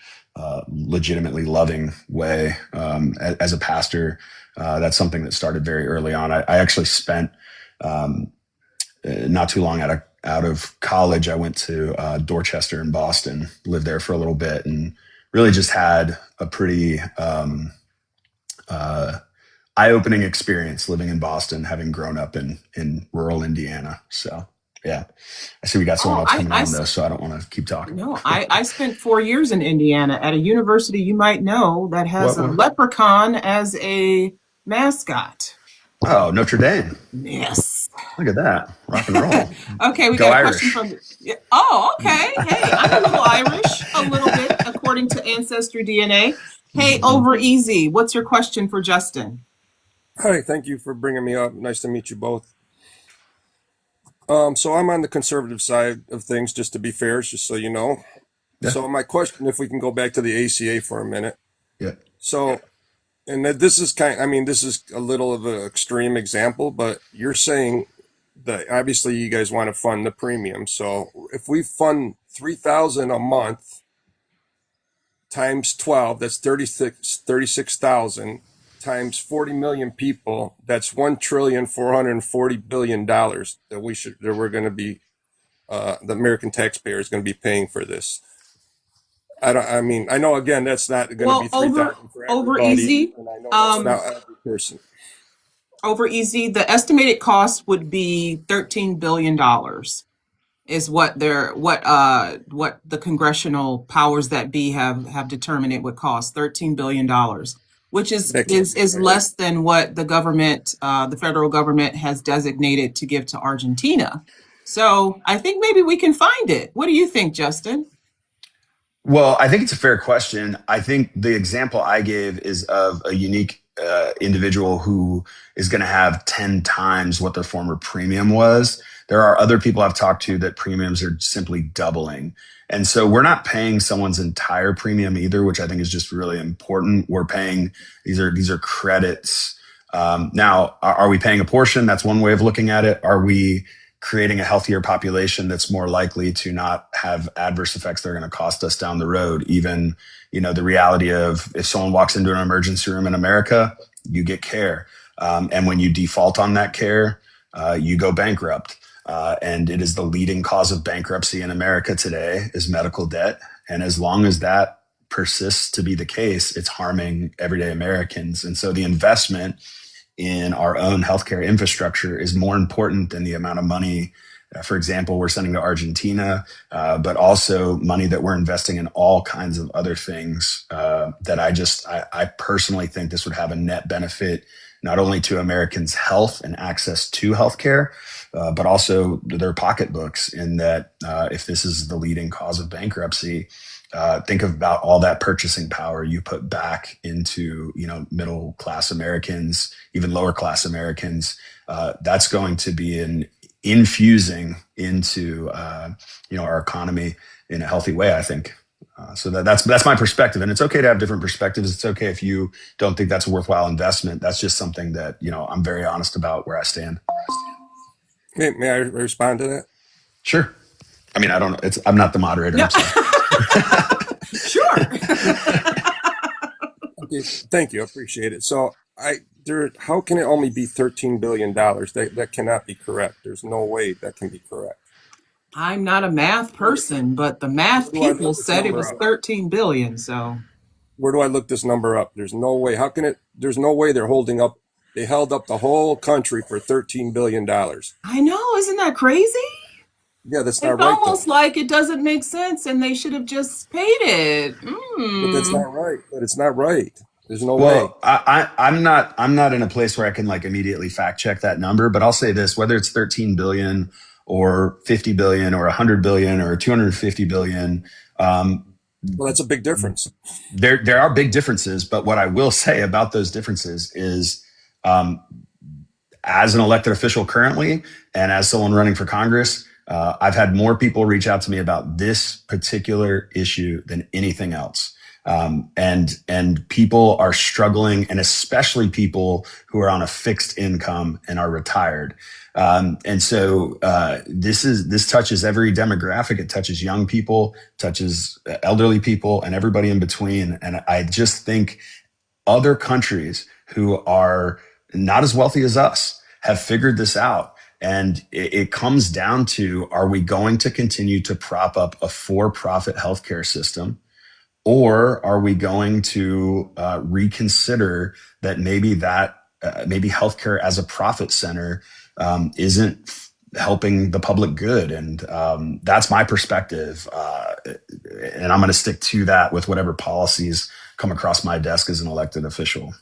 legitimately loving way. As a pastor, that's something that started very early on. I actually spent not too long out of college. I went to Dorchester in Boston, lived there for a little bit, and really just had a pretty eye-opening experience living in Boston, having grown up in rural Indiana. So, yeah. I see we got someone else coming on, though, so I don't want to keep talking. No, I spent 4 years in Indiana at a university you might know that has a leprechaun as a mascot. Oh, Notre Dame. Yes. Look at that. Rock and roll. Okay, we Go got a Irish. question from... Oh, okay. Hey, I'm a little Irish, a little bit, according to Ancestry DNA. Hey, Over Easy, what's your question for Justin? Hi, thank you for bringing me up. Nice to meet you both. So I'm on the conservative side of things, just to be fair, just so you know. Yeah. So my question, if we can go back to the ACA for a minute. Yeah. So, and this is this is a little of an extreme example, but you're saying that obviously you guys want to fund the premium. So if we fund $3,000 a month times 12, that's 36,000 times 40 million people, that's $1,440,000,000,000 that we're going to be, the American taxpayer is going to be paying for this. I know again, that's not going to be 3,000 for Over everybody, Easy. and I know that's not every person. Over Easy, the estimated cost would be $13 billion is what the congressional powers that be have determined it would cost, $13 billion, which is less than what the government, the federal government has designated to give to Argentina. So I think maybe we can find it. What do you think, Justin? Well, I think it's a fair question. I think the example I gave is of a unique individual who is going to have 10 times what their former premium was. There are other people I've talked to that premiums are simply doubling. And so we're not paying someone's entire premium either, which I think is just really important. We're paying, these are credits. Now, are we paying a portion? That's one way of looking at it. Are we creating a healthier population that's more likely to not have adverse effects that are going to cost us down the road? Even, the reality of if someone walks into an emergency room in America, you get care. And when you default on that care, you go bankrupt. And it is the leading cause of bankruptcy in America today is medical debt. And as long as that persists to be the case, it's harming everyday Americans. And so the investment in our own healthcare infrastructure is more important than the amount of money, for example, we're sending to Argentina, but also money that we're investing in all kinds of other things that I personally think this would have a net benefit, not only to Americans' health and access to healthcare, but also their pocketbooks, in that if this is the leading cause of bankruptcy, think about all that purchasing power you put back into, middle class Americans, even lower class Americans. That's going to be infusing into, our economy in a healthy way, I think. So that's my perspective, and it's okay to have different perspectives. It's okay if you don't think that's a worthwhile investment. That's just something that, I'm very honest about where I stand. May I respond to that? Sure. I mean, I'm not the moderator. Yeah. I'm sorry. Sure. Okay, thank you. I appreciate it. So how can it only be $13 billion? That cannot be correct. There's no way that can be correct. I'm not a math person, but the math people said it was 13 billion. So where do I look this number up? There's no way. There's no way they held up the whole country for $13 billion. I know, isn't that crazy? Yeah, that's not It's right. almost like it doesn't make sense, and they should have just paid it. But that's not right. But it's not right. There's no way. Well, I'm not in a place where I can immediately fact check that number, but I'll say this: whether it's 13 billion or 50 billion or 100 billion or 250 billion, well, that's a big difference. There are big differences, but what I will say about those differences is, as an elected official currently, and as someone running for Congress, I've had more people reach out to me about this particular issue than anything else. And people are struggling, and especially people who are on a fixed income and are retired. And so this touches every demographic. It touches young people, touches elderly people, and everybody in between. And I just think other countries who are not as wealthy as us have figured this out. And it comes down to, are we going to continue to prop up a for-profit healthcare system? Or are we going to reconsider that maybe healthcare as a profit center isn't helping the public good? And that's my perspective. And I'm going to stick to that with whatever policies come across my desk as an elected official.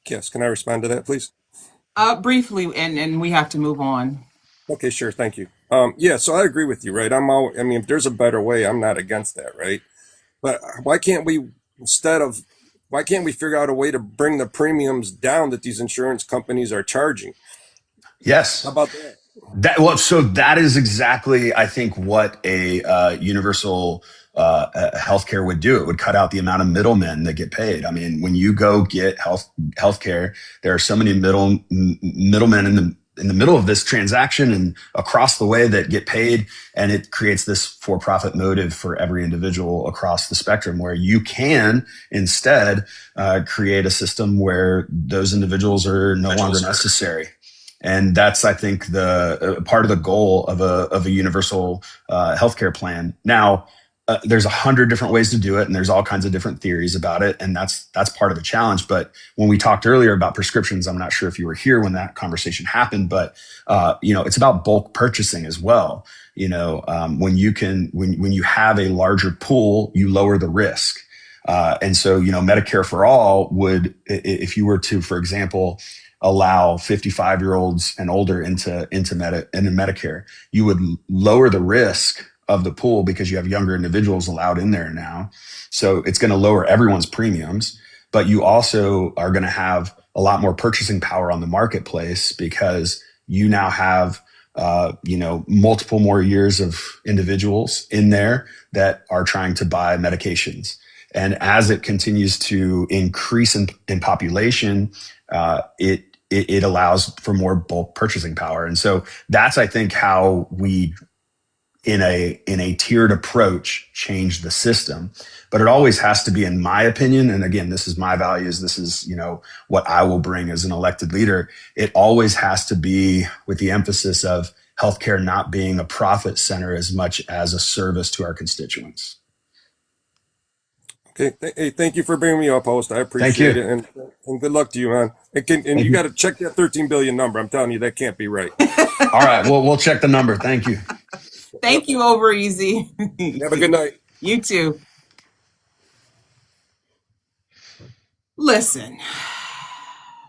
Yes, can I respond to that, please? Briefly, and we have to move on. Okay, sure. Thank you. Yeah, so I agree with you, right? If there's a better way, I'm not against that, right? But why can't we figure out a way to bring the premiums down that these insurance companies are charging? Yes. How about that? So that is exactly, I think, what a universal healthcare would do. It would cut out the amount of middlemen that get paid. I mean, when you go get healthcare, there are so many middlemen in the middle of this transaction and across the way that get paid, and it creates this for-profit motive for every individual across the spectrum, where you can instead create a system where those individuals are no longer necessary. And that's, I think, the part of the goal of a universal healthcare plan. Now, there's 100 different ways to do it, and there's all kinds of different theories about it, and that's part of the challenge. But when we talked earlier about prescriptions, I'm not sure if you were here when that conversation happened, but it's about bulk purchasing as well. When you have a larger pool, you lower the risk. And so, Medicare for all would, if you were to, for example, allow 55-year-olds and older into Medicare. You would lower the risk of the pool because you have younger individuals allowed in there now. So it's going to lower everyone's premiums, but you also are going to have a lot more purchasing power on the marketplace because you now have multiple more years of individuals in there that are trying to buy medications. And as it continues to increase in population, it allows for more bulk purchasing power. And so that's, I think, how we, in a tiered approach, change the system. But it always has to be, in my opinion, and again, this is my values, this is, what I will bring as an elected leader. It always has to be with the emphasis of healthcare not being a profit center as much as a service to our constituents. Okay. Hey, thank you for bringing me up, host. I appreciate it. And good luck to you, man. And you got to check that 13 billion number. I'm telling you, that can't be right. All right. Well, we'll check the number. Thank you. Thank you, Over Easy. Have a good night. You too. Listen,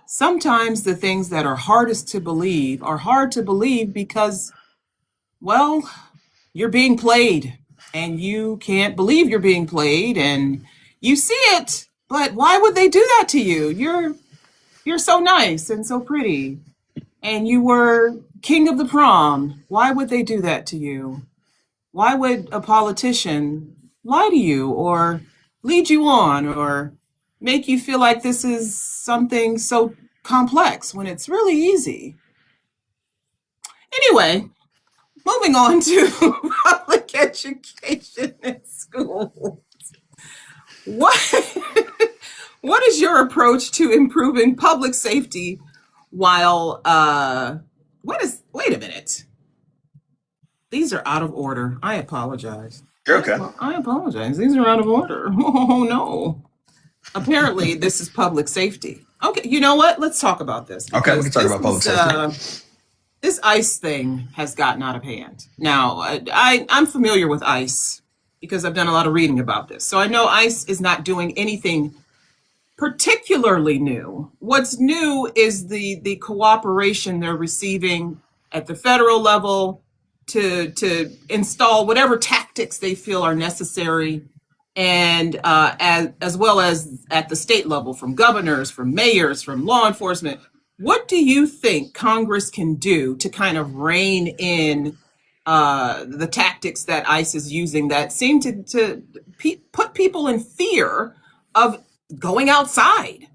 sometimes the things that are hardest to believe are hard to believe because, well, you're being played and you can't believe you're being played and you see it, but why would they do that to you? You're so nice and so pretty and you were king of the prom. Why would they do that to you? Why would a politician lie to you or lead you on or make you feel like this is something so complex when it's really easy? Anyway, moving on to public education in schools. What is your approach to improving public safety while, wait a minute. These are out of order. I apologize. You're okay. I apologize. These are out of order. Oh, no. Apparently, this is public safety. Okay, you know what? Let's talk about this. Okay, we can talk about public safety. This ICE thing has gotten out of hand. Now, I'm familiar with ICE because I've done a lot of reading about this. So I know ICE is not doing anything particularly new. What's new is the cooperation they're receiving at the federal level to install whatever tactics they feel are necessary, and as well as at the state level, from governors, from mayors, from law enforcement. What do you think Congress can do to kind of rein in the tactics that ICE is using that seem to put people in fear of going outside?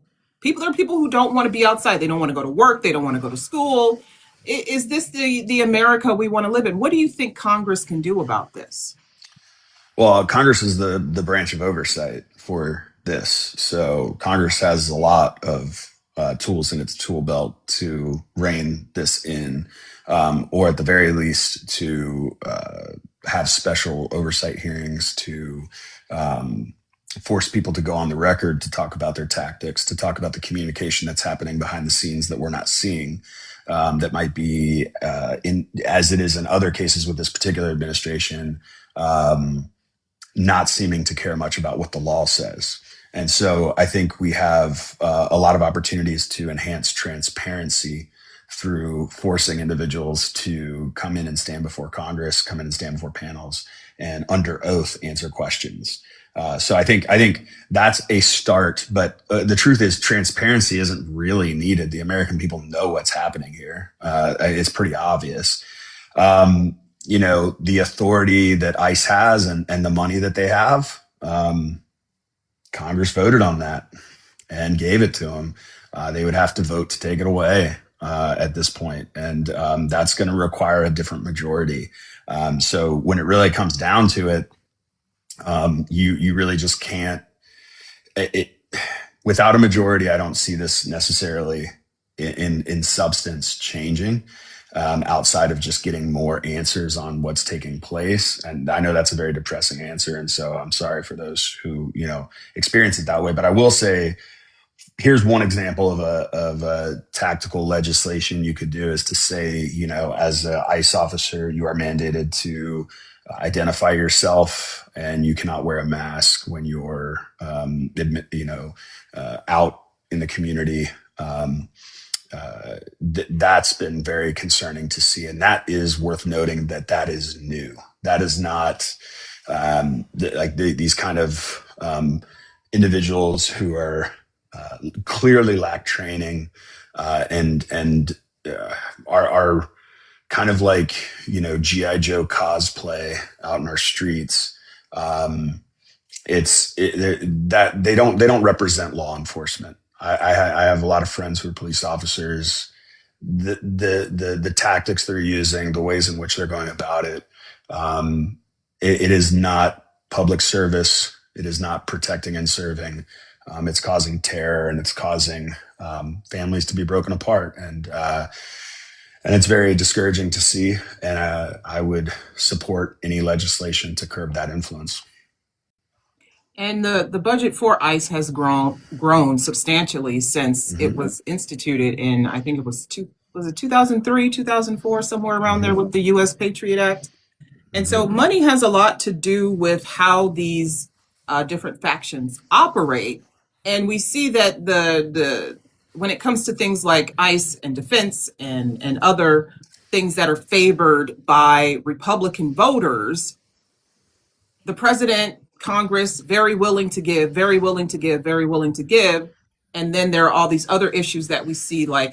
There are people who don't want to be outside. They don't want to go to work. They don't want to go to school. Is this the America we want to live in? What do you think Congress can do about this? Well, Congress is the branch of oversight for this. So Congress has a lot of tools in its tool belt to rein this in, or at the very least to have special oversight hearings to force people to go on the record to talk about their tactics, to talk about the communication that's happening behind the scenes that we're not seeing. That might be, as it is in other cases with this particular administration, not seeming to care much about what the law says. And so I think we have a lot of opportunities to enhance transparency through forcing individuals to come in and stand before Congress, come in and stand before panels, and under oath answer questions. So I think that's a start, but the truth is transparency isn't really needed. The American people know what's happening here. It's pretty obvious. The authority that ICE has and the money that they have, Congress voted on that and gave it to them. They would have to vote to take it away at this point, and that's going to require a different majority. So when it really comes down to it, you really just can't. Without a majority, I don't see this necessarily in substance changing. Outside of just getting more answers on what's taking place. And I know that's a very depressing answer. And so I'm sorry for those who, experience it that way. But I will say, here's one example of a tactical legislation you could do is to say, as an ICE officer, you are mandated to identify yourself and you cannot wear a mask when you're, out in the community. that's been very concerning to see. And that is worth noting that is new. That is not these kind of individuals who are clearly lack training and are kind of like, G.I. Joe cosplay out in our streets. That they don't represent law enforcement. I have a lot of friends who are police officers. The tactics they're using, the ways in which they're going about it, it is not public service. It is not protecting and serving. It's causing terror, and it's causing families to be broken apart, and it's very discouraging to see. And I would support any legislation to curb that influence. And the budget for ICE has grown substantially since it was instituted in, I think it was 2003, 2004, somewhere around there, with the U.S. Patriot Act. And so money has a lot to do with how these different factions operate. And we see that the when it comes to things like ICE and defense and other things that are favored by Republican voters, the president, Congress, very willing to give, very willing to give, very willing to give. And then there are all these other issues that we see, like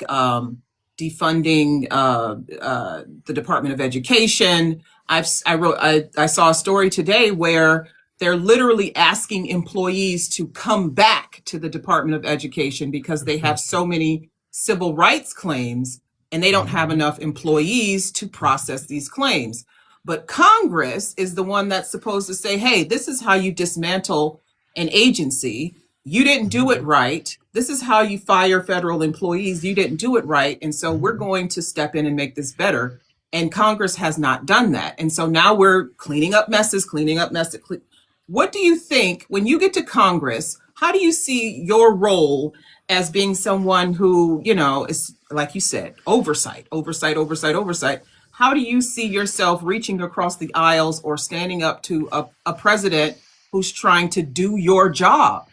defunding the Department of Education. I saw a story today where they're literally asking employees to come back to the Department of Education because they have so many civil rights claims and they don't have enough employees to process these claims. But Congress is the one that's supposed to say, hey, this is how you dismantle an agency. You didn't do it right. This is how you fire federal employees. You didn't do it right. And so we're going to step in and make this better. And Congress has not done that. And so now we're cleaning up messes. What do you think when you get to Congress? How do you see your role as being someone who, is, like you said, oversight? How do you see yourself reaching across the aisles or standing up to a president who's trying to do your job?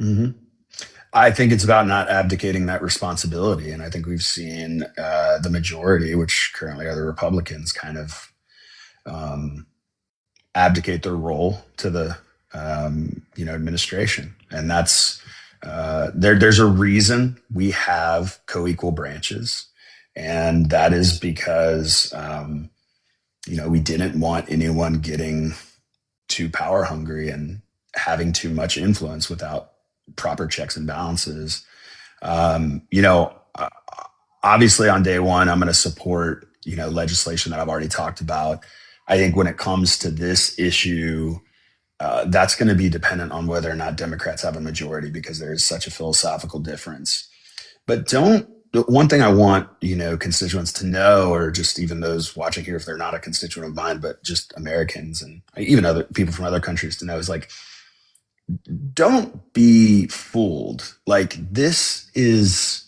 Mm-hmm. I think it's about not abdicating that responsibility. And I think we've seen the majority, which currently are the Republicans, kind of abdicate their role to the administration. And that's there's a reason we have co-equal branches. And that is because, we didn't want anyone getting too power hungry and having too much influence without proper checks and balances. Obviously on day one, I'm going to support, legislation that I've already talked about. I think when it comes to this issue, that's going to be dependent on whether or not Democrats have a majority, because there is such a philosophical difference. But one thing I want, constituents to know, or just even those watching here, if they're not a constituent of mine, but just Americans and even other people from other countries to know, is like, don't be fooled. Like, this is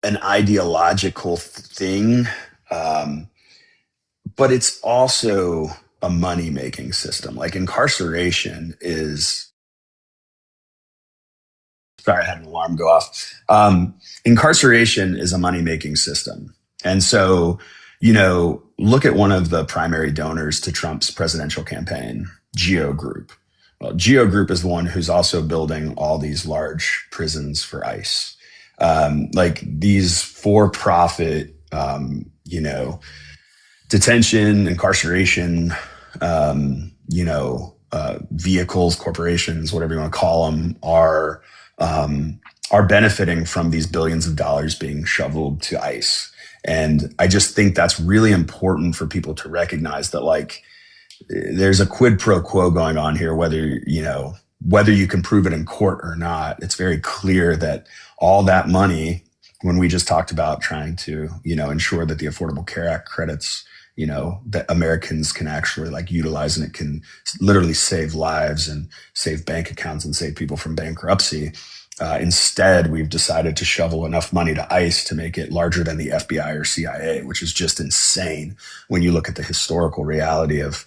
an ideological thing, but it's also a money-making system. Like, incarceration is... Sorry, I had an alarm go off. Incarceration is a money-making system. And so, look at one of the primary donors to Trump's presidential campaign, Geo Group. Well, Geo Group is the one who's also building all these large prisons for ICE. Like, these for-profit, detention, incarceration, vehicles, corporations, whatever you want to call them, are benefiting from these billions of dollars being shoveled to ICE. And I just think that's really important for people to recognize that, like, there's a quid pro quo going on here, whether you can prove it in court or not. It's very clear that all that money, when we just talked about trying to, ensure that the Affordable Care Act credits, that Americans can actually utilize, and it can literally save lives and save bank accounts and save people from bankruptcy. Instead, we've decided to shovel enough money to ICE to make it larger than the FBI or CIA, which is just insane when you look at the historical reality of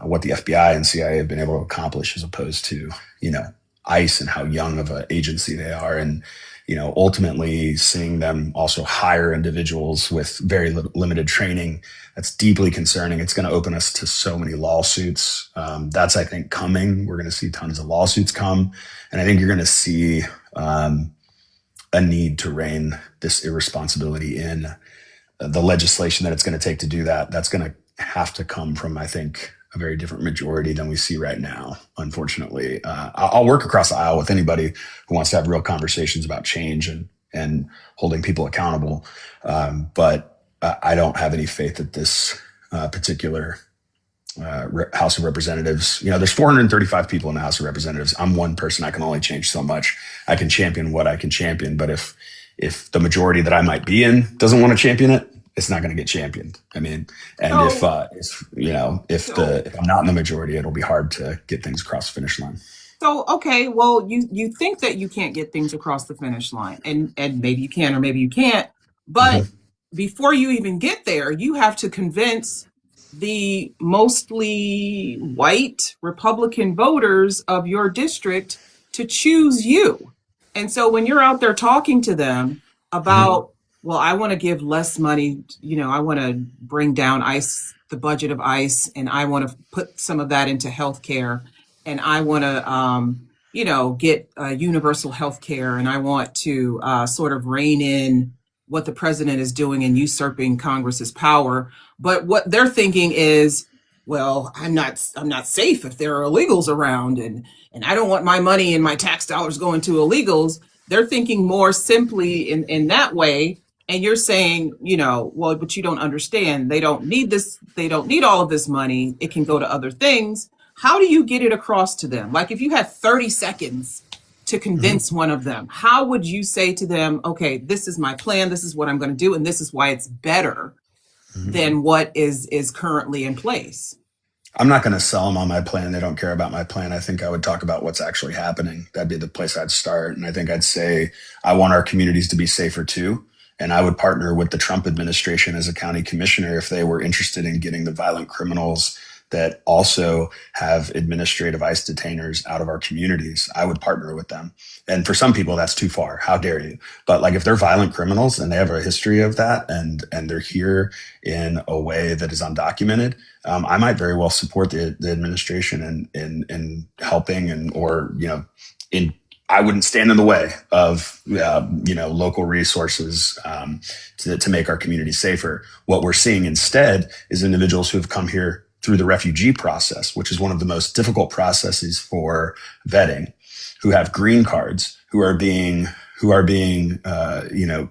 what the FBI and CIA have been able to accomplish, as opposed to, ICE and how young of an agency they are. And ultimately seeing them also hire individuals with very limited training. That's deeply concerning. It's going to open us to so many lawsuits. That's, I think, coming. We're going to see tons of lawsuits come. And I think you're going to see a need to rein this irresponsibility in. The legislation that it's going to take to do that, that's going to have to come from, I think, a very different majority than we see right now, unfortunately. I'll work across the aisle with anybody who wants to have real conversations about change and holding people accountable. But I don't have any faith that this particular House of Representatives, there's 435 people in the House of Representatives. I'm one person. I can only change so much. I can champion what I can champion. But if the majority that I might be in doesn't want to champion it, it's not going to get championed. I mean, and if I'm not in the majority, it'll be hard to get things across the finish line. So, okay, well, you think that you can't get things across the finish line, and maybe you can or maybe you can't. But before you even get there, you have to convince the mostly white Republican voters of your district to choose you. And so when you're out there talking to them about, well, I want to give less money, I want to bring down the budget of ICE, and I want to put some of that into healthcare, and I want to, get universal healthcare, and I want to sort of rein in what the president is doing and usurping Congress's power. But what they're thinking is, well, I'm not safe if there are illegals around, and I don't want my money and my tax dollars going to illegals. They're thinking more simply in that way. And you're saying, well, but you don't understand. They don't need this. They don't need all of this money. It can go to other things. How do you get it across to them? Like if you had 30 seconds to convince one of them, how would you say to them, okay, this is my plan. This is what I'm going to do. And this is why it's better than what is currently in place. I'm not going to sell them on my plan. They don't care about my plan. I think I would talk about what's actually happening. That'd be the place I'd start. And I think I'd say, I want our communities to be safer too. And I would partner with the Trump administration as a county commissioner if they were interested in getting the violent criminals that also have administrative ICE detainers out of our communities. I would partner with them. And for some people, that's too far. How dare you? But like if they're violent criminals and they have a history of that and they're here in a way that is undocumented, I might very well support the administration in helping I wouldn't stand in the way of, local resources to make our community safer. What we're seeing instead is individuals who have come here through the refugee process, which is one of the most difficult processes for vetting, who have green cards, who are being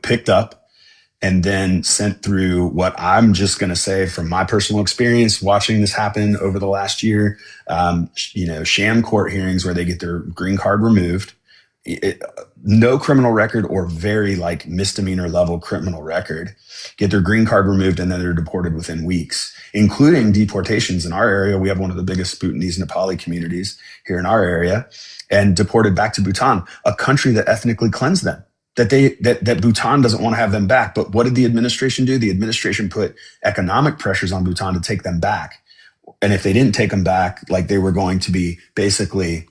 picked up and then sent through what I'm just going to say from my personal experience watching this happen over the last year, sham court hearings where they get their green card removed. No criminal record or very misdemeanor level criminal record, get their green card removed, and then they're deported within weeks, including deportations in our area. We have one of the biggest Bhutanese Nepali communities here in our area, and deported back to Bhutan, a country that ethnically cleansed them, that Bhutan doesn't want to have them back. But what did the administration do? The administration put economic pressures on Bhutan to take them back. And if they didn't take them back, they were going to be basically,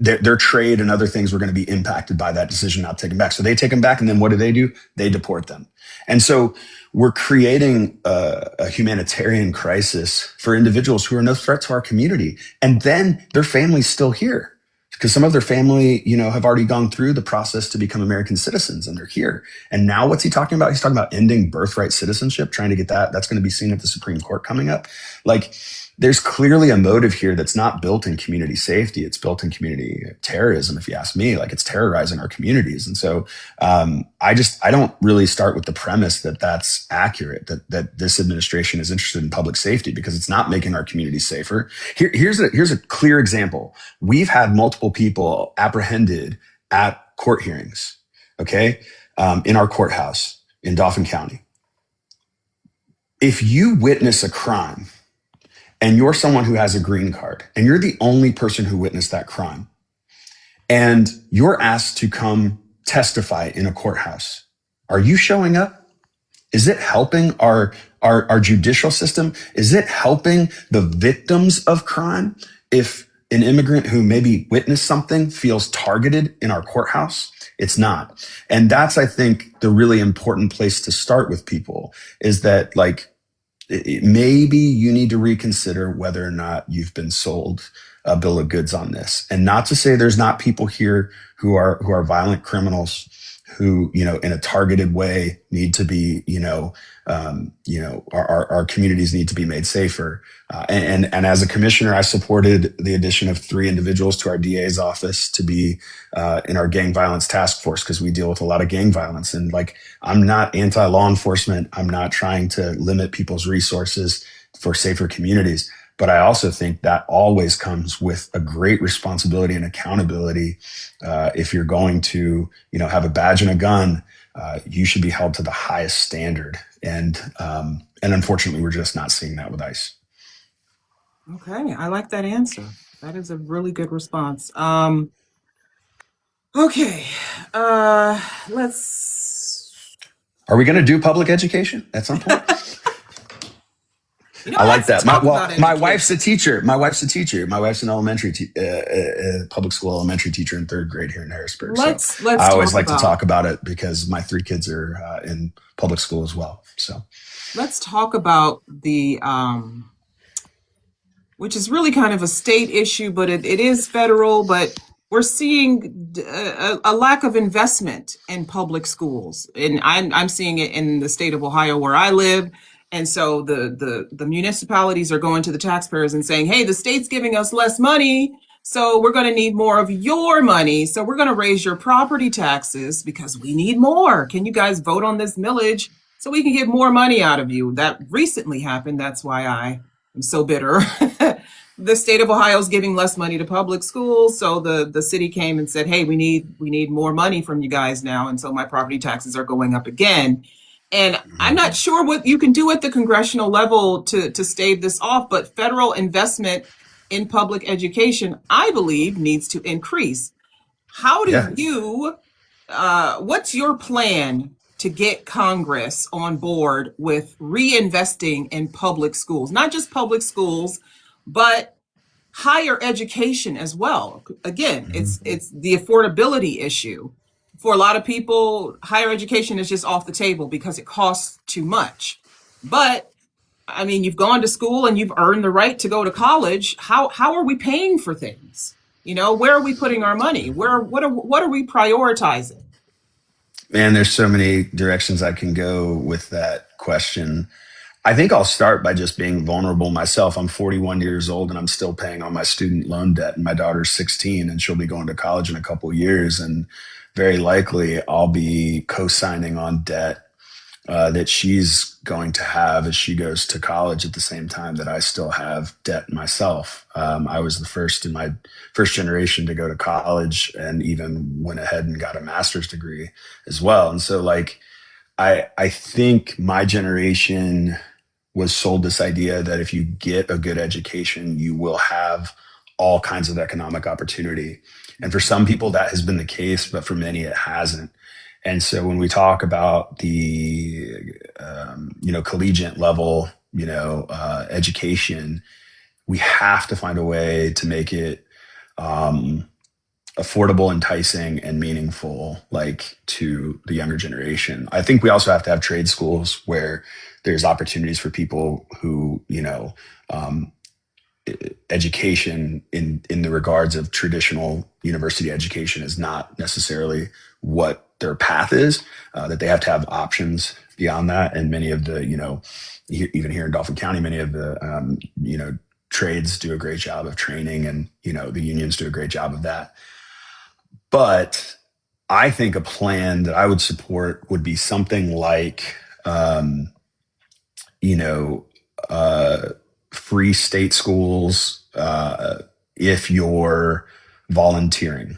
their trade and other things were going to be impacted by that decision not to take them back. So they take them back, and then what do? They deport them. And so we're creating a humanitarian crisis for individuals who are no threat to our community. And then their family's still here because some of their family, have already gone through the process to become American citizens, and they're here. And now what's he talking about? He's talking about ending birthright citizenship, trying to get that. That's going to be seen at the Supreme Court coming up. There's clearly a motive here that's not built in community safety. It's built in community terrorism, if you ask me. It's terrorizing our communities. And so I don't really start with the premise that that's accurate, that this administration is interested in public safety, because it's not making our communities safer. Here's a clear example. We've had multiple people apprehended at court hearings, okay, in our courthouse in Dauphin County. If you witness a crime, and you're someone who has a green card, and you're the only person who witnessed that crime, and you're asked to come testify in a courthouse, are you showing up? Is it helping our judicial system? Is it helping the victims of crime if an immigrant who maybe witnessed something feels targeted in our courthouse. It's not. And that's, I think, the really important place to start with people is that, like, maybe you need to reconsider whether or not you've been sold a bill of goods on this. And not to say there's not people here who are violent criminals who, in a targeted way need to be, our communities need to be made safer. And as a commissioner, I supported the addition of 3 individuals to our DA's office to be in our gang violence task force, because we deal with a lot of gang violence. And, like, I'm not anti-law enforcement. I'm not trying to limit people's resources for safer communities. But I also think that always comes with a great responsibility and accountability. If you're going to, have a badge and a gun, you should be held to the highest standard. And unfortunately, we're just not seeing that with ICE. Okay, I like that answer. That is a really good response. Okay, let's. Are we going to do public education at some point? I like that. My wife's a teacher. My wife's an elementary public school elementary teacher in 3rd grade here in Harrisburg. Let's I always like to talk about it because my 3 kids are in public school as well. So let's talk about the which is really kind of a state issue, but it is federal. But we're seeing a lack of investment in public schools, and I'm seeing it in the state of Ohio where I live. And so the municipalities are going to the taxpayers and saying, hey, the state's giving us less money, so we're going to need more of your money. So we're going to raise your property taxes because we need more. Can you guys vote on this millage so we can get more money out of you? That recently happened. That's why I am so bitter. The state of Ohio is giving less money to public schools. So the city came and said, hey, we need more money from you guys now. And so my property taxes are going up again. And I'm not sure what you can do at the congressional level to stave this off, but federal investment in public education, I believe, needs to increase. How do you, what's your plan to get Congress on board with reinvesting in public schools? Not just public schools, but higher education as well. Again, it's the affordability issue. For a lot of people, higher education is just off the table because it costs too much. But I mean, you've gone to school and you've earned the right to go to college. How are we paying for things? Where are we putting our money? What are we prioritizing? Man, there's so many directions I can go with that question. I think I'll start by just being vulnerable myself. I'm 41 years old and I'm still paying on my student loan debt. And my daughter's 16 and she'll be going to college in a couple of years. And very likely I'll be co-signing on debt that she's going to have as she goes to college at the same time that I still have debt myself. I was the first in my first generation to go to college and even went ahead and got a master's degree as well. And so, like, I think my generation was sold this idea that if you get a good education, you will have all kinds of economic opportunity. And for some people that has been the case, but for many it hasn't. And so when we talk about the, collegiate level, education, we have to find a way to make it affordable, enticing, and meaningful, like, to the younger generation. I think we also have to have trade schools where there's opportunities for people who, education in the regards of traditional university education is not necessarily what their path is, that they have to have options beyond that. And many of the, even here in Dauphin County, many of the, trades do a great job of training, and, the unions do a great job of that. But I think a plan that I would support would be something like, free state schools if you're volunteering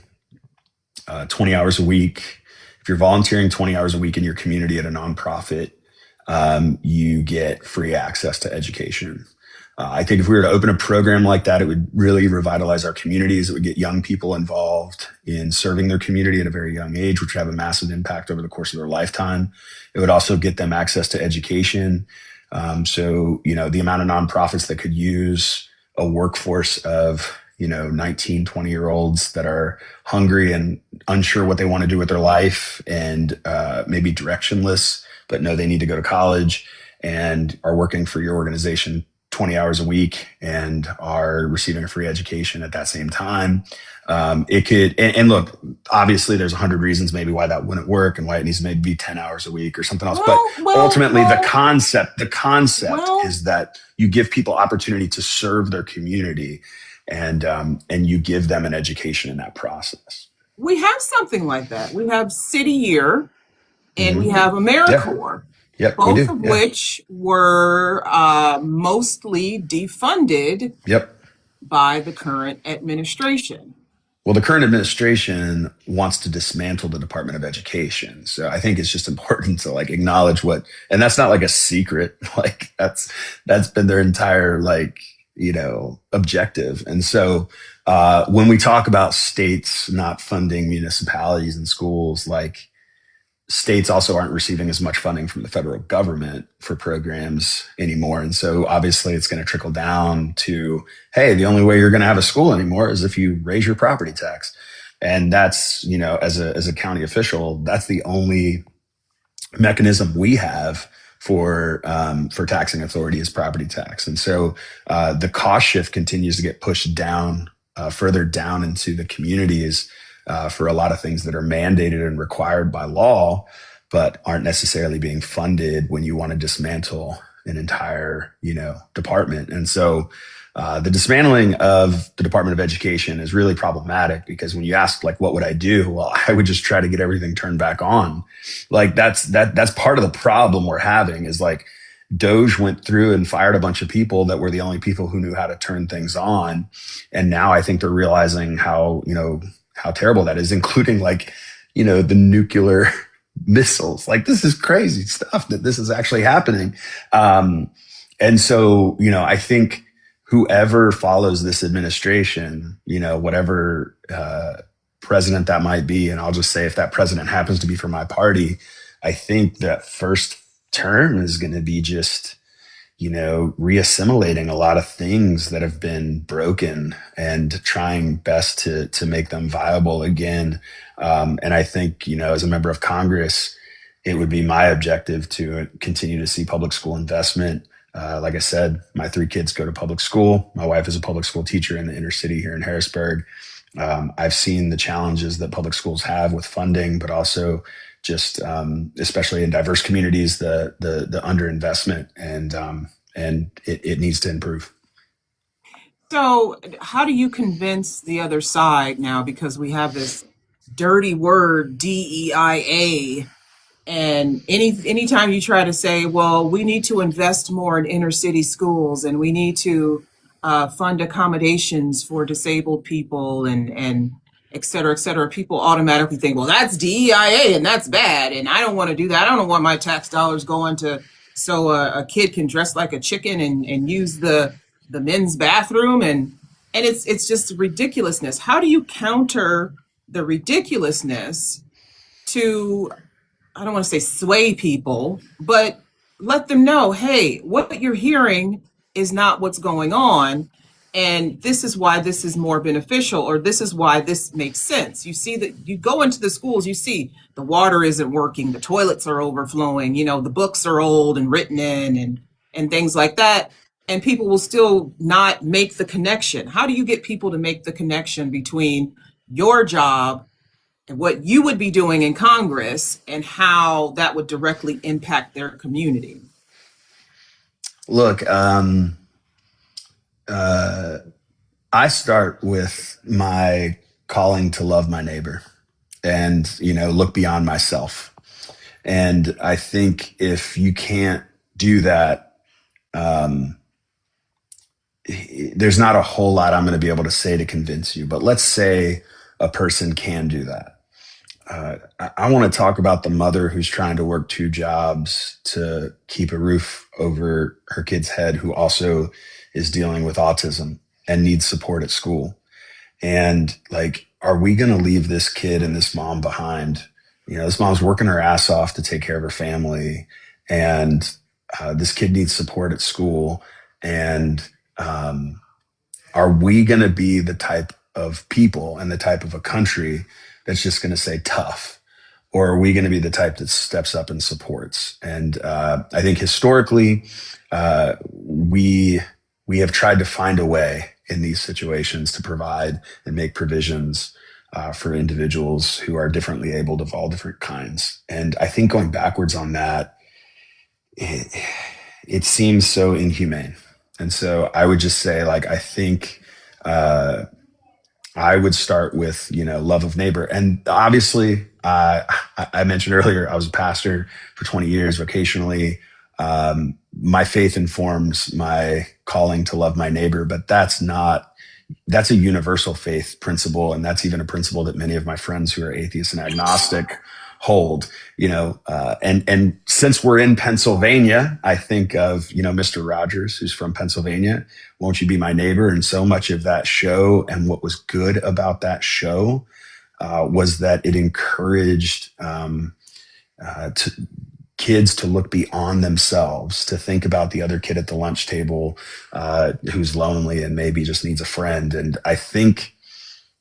20 hours a week. If you're volunteering 20 hours a week in your community at a nonprofit, you get free access to education. I think if we were to open a program like that, it would really revitalize our communities. It would get young people involved in serving their community at a very young age, which would have a massive impact over the course of their lifetime. It would also get them access to education. So, the amount of nonprofits that could use a workforce of, 19, 20-year-olds that are hungry and unsure what they want to do with their life, and maybe directionless, but know they need to go to college, and are working for your organization 20 hours a week and are receiving a free education at that same time. It could, and look, obviously there's 100 reasons maybe why that wouldn't work and why it needs to maybe be 10 hours a week or something else. But ultimately the concept is that you give people opportunity to serve their community, and you give them an education in that process. We have something like that. We have City Year and we have AmeriCorps. Yep, both of which were mostly defunded by the current administration. Well, the current administration wants to dismantle the Department of Education. So I think it's just important to acknowledge and that's not a secret. That's been their entire objective. And so when we talk about states not funding municipalities and schools, states also aren't receiving as much funding from the federal government for programs anymore. And so obviously it's going to trickle down to, hey, the only way you're going to have a school anymore is if you raise your property tax. And that's, as a county official, that's the only mechanism we have for taxing authority is property tax. And so the cost shift continues to get pushed down, further down into the communities, for a lot of things that are mandated and required by law, but aren't necessarily being funded when you want to dismantle an entire, department. And so the dismantling of the Department of Education is really problematic, because when you ask, what would I do? Well, I would just try to get everything turned back on. That's part of the problem we're having is Doge went through and fired a bunch of people that were the only people who knew how to turn things on. And now I think they're realizing how terrible that is, including the nuclear missiles. This is crazy stuff that this is actually happening. And so, I think whoever follows this administration, whatever president that might be, and I'll just say if that president happens to be from my party, I think that first term is going to be just reassimilating a lot of things that have been broken and trying best to make them viable again. And I think, as a member of Congress, it would be my objective to continue to see public school investment. Like I said, my 3 kids go to public school. My wife is a public school teacher in the inner city here in Harrisburg. I've seen the challenges that public schools have with funding, but also just especially in diverse communities, the underinvestment, and it needs to improve. So how do you convince the other side now, because we have this dirty word DEIA, and anytime you try to say, well, we need to invest more in inner city schools and we need to fund accommodations for disabled people and et cetera, people automatically think, well, that's DEIA and that's bad. And I don't want to do that. I don't want my tax dollars going to so a kid can dress like a chicken and use the men's bathroom. And it's just ridiculousness. How do you counter the ridiculousness to, I don't want to say sway people, but let them know, hey, what you're hearing is not what's going on. And this is why this is more beneficial, or this is why this makes sense. You see that you go into the schools, you see the water isn't working, the toilets are overflowing, the books are old and written in and things like that. And people will still not make the connection. How do you get people to make the connection between your job and what you would be doing in Congress and how that would directly impact their community? Look, I start with my calling to love my neighbor and, look beyond myself. And I think if you can't do that, there's not a whole lot I'm going to be able to say to convince you. But let's say a person can do that. I want to talk about the mother who's trying to work 2 jobs to keep a roof over her kid's head, who also is dealing with autism and needs support at school. And are we going to leave this kid and this mom behind? This mom's working her ass off to take care of her family, and this kid needs support at school. And Are we going to be the type of people and the type of a country that's just going to say tough? Or are we going to be the type that steps up and supports? And I think historically, we have tried to find a way in these situations to provide and make provisions for individuals who are differently abled of all different kinds. And I think going backwards on that, it seems so inhumane. And so I would just say, like, I think I would start with, love of neighbor. And obviously, I mentioned earlier, I was a pastor for 20 years vocationally. My faith informs my calling to love my neighbor, but that's a universal faith principle. And that's even a principle that many of my friends who are atheists and agnostic hold, and since we're in Pennsylvania, I think of, Mr. Rogers, who's from Pennsylvania, Won't You Be My Neighbor? And so much of that show, and what was good about that show, was that it encouraged kids to look beyond themselves, to think about the other kid at the lunch table who's lonely and maybe just needs a friend. And I think,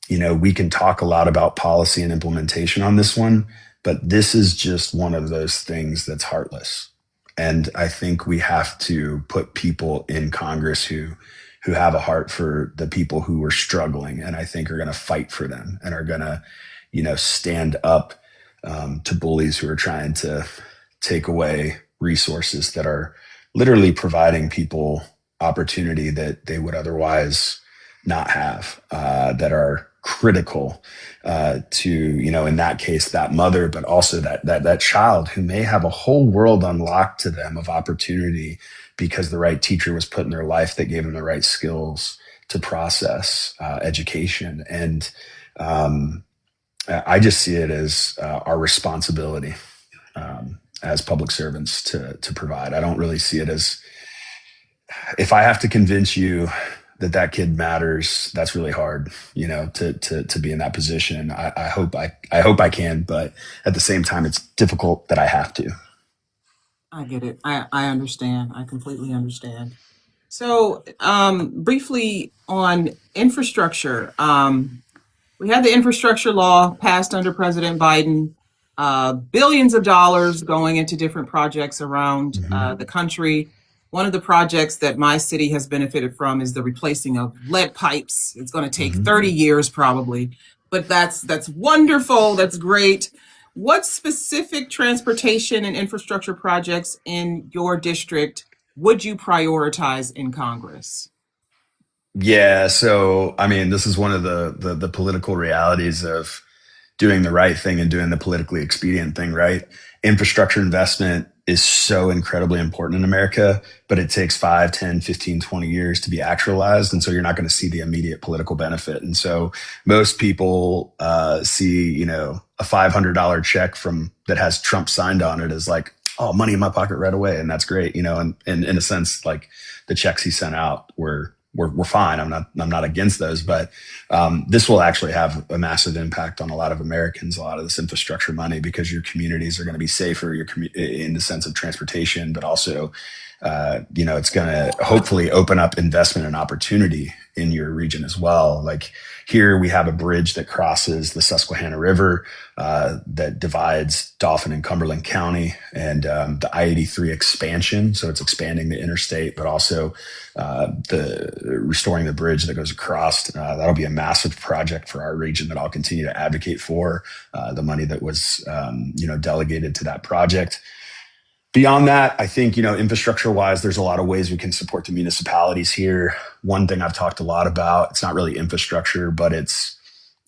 we can talk a lot about policy and implementation on this one, but this is just one of those things that's heartless. And I think we have to put people in Congress who have a heart for the people who are struggling, and I think are going to fight for them and are going to, stand up to bullies who are trying to take away resources that are literally providing people opportunity that they would otherwise not have, that are critical to, in that case, that mother, but also that child who may have a whole world unlocked to them of opportunity because the right teacher was put in their life that gave them the right skills to process education. And I just see it as our responsibility as public servants to provide. I don't really see it as, if I have to convince you that kid matters, that's really hard, to be in that position. I hope I can, but at the same time, it's difficult that I have to. I get it. I understand. I completely understand. So, briefly on infrastructure, we had the infrastructure law passed under President Biden, billions of dollars going into different projects around the country. One of the projects that my city has benefited from is the replacing of lead pipes. It's going to take 30 years probably, but that's wonderful. That's great. What specific transportation and infrastructure projects in your district would you prioritize in Congress? Yeah. So, I mean, this is one of the political realities of doing the right thing and doing the politically expedient thing, right? Infrastructure investment is so incredibly important in America, but it takes 5, 10, 15, 20 years to be actualized. And so you're not going to see the immediate political benefit. And so most people see, a $500 check that has Trump signed on it as like, oh, money in my pocket right away. And that's great. And in a sense, like the checks he sent out were fine. I'm not against those, but this will actually have a massive impact on a lot of Americans, a lot of this infrastructure money, because your communities are going to be safer, in the sense of transportation, but also, it's going to hopefully open up investment and opportunity in your region as well. Like here we have a bridge that crosses the Susquehanna River that divides Dauphin and Cumberland County, and the I-83 expansion. So it's expanding the interstate, but also the restoring the bridge that goes across. That'll be a massive project for our region that I'll continue to advocate for. The money that was delegated to that project. Beyond that, I think, infrastructure wise, there's a lot of ways we can support the municipalities here. One thing I've talked a lot about, it's not really infrastructure, but it's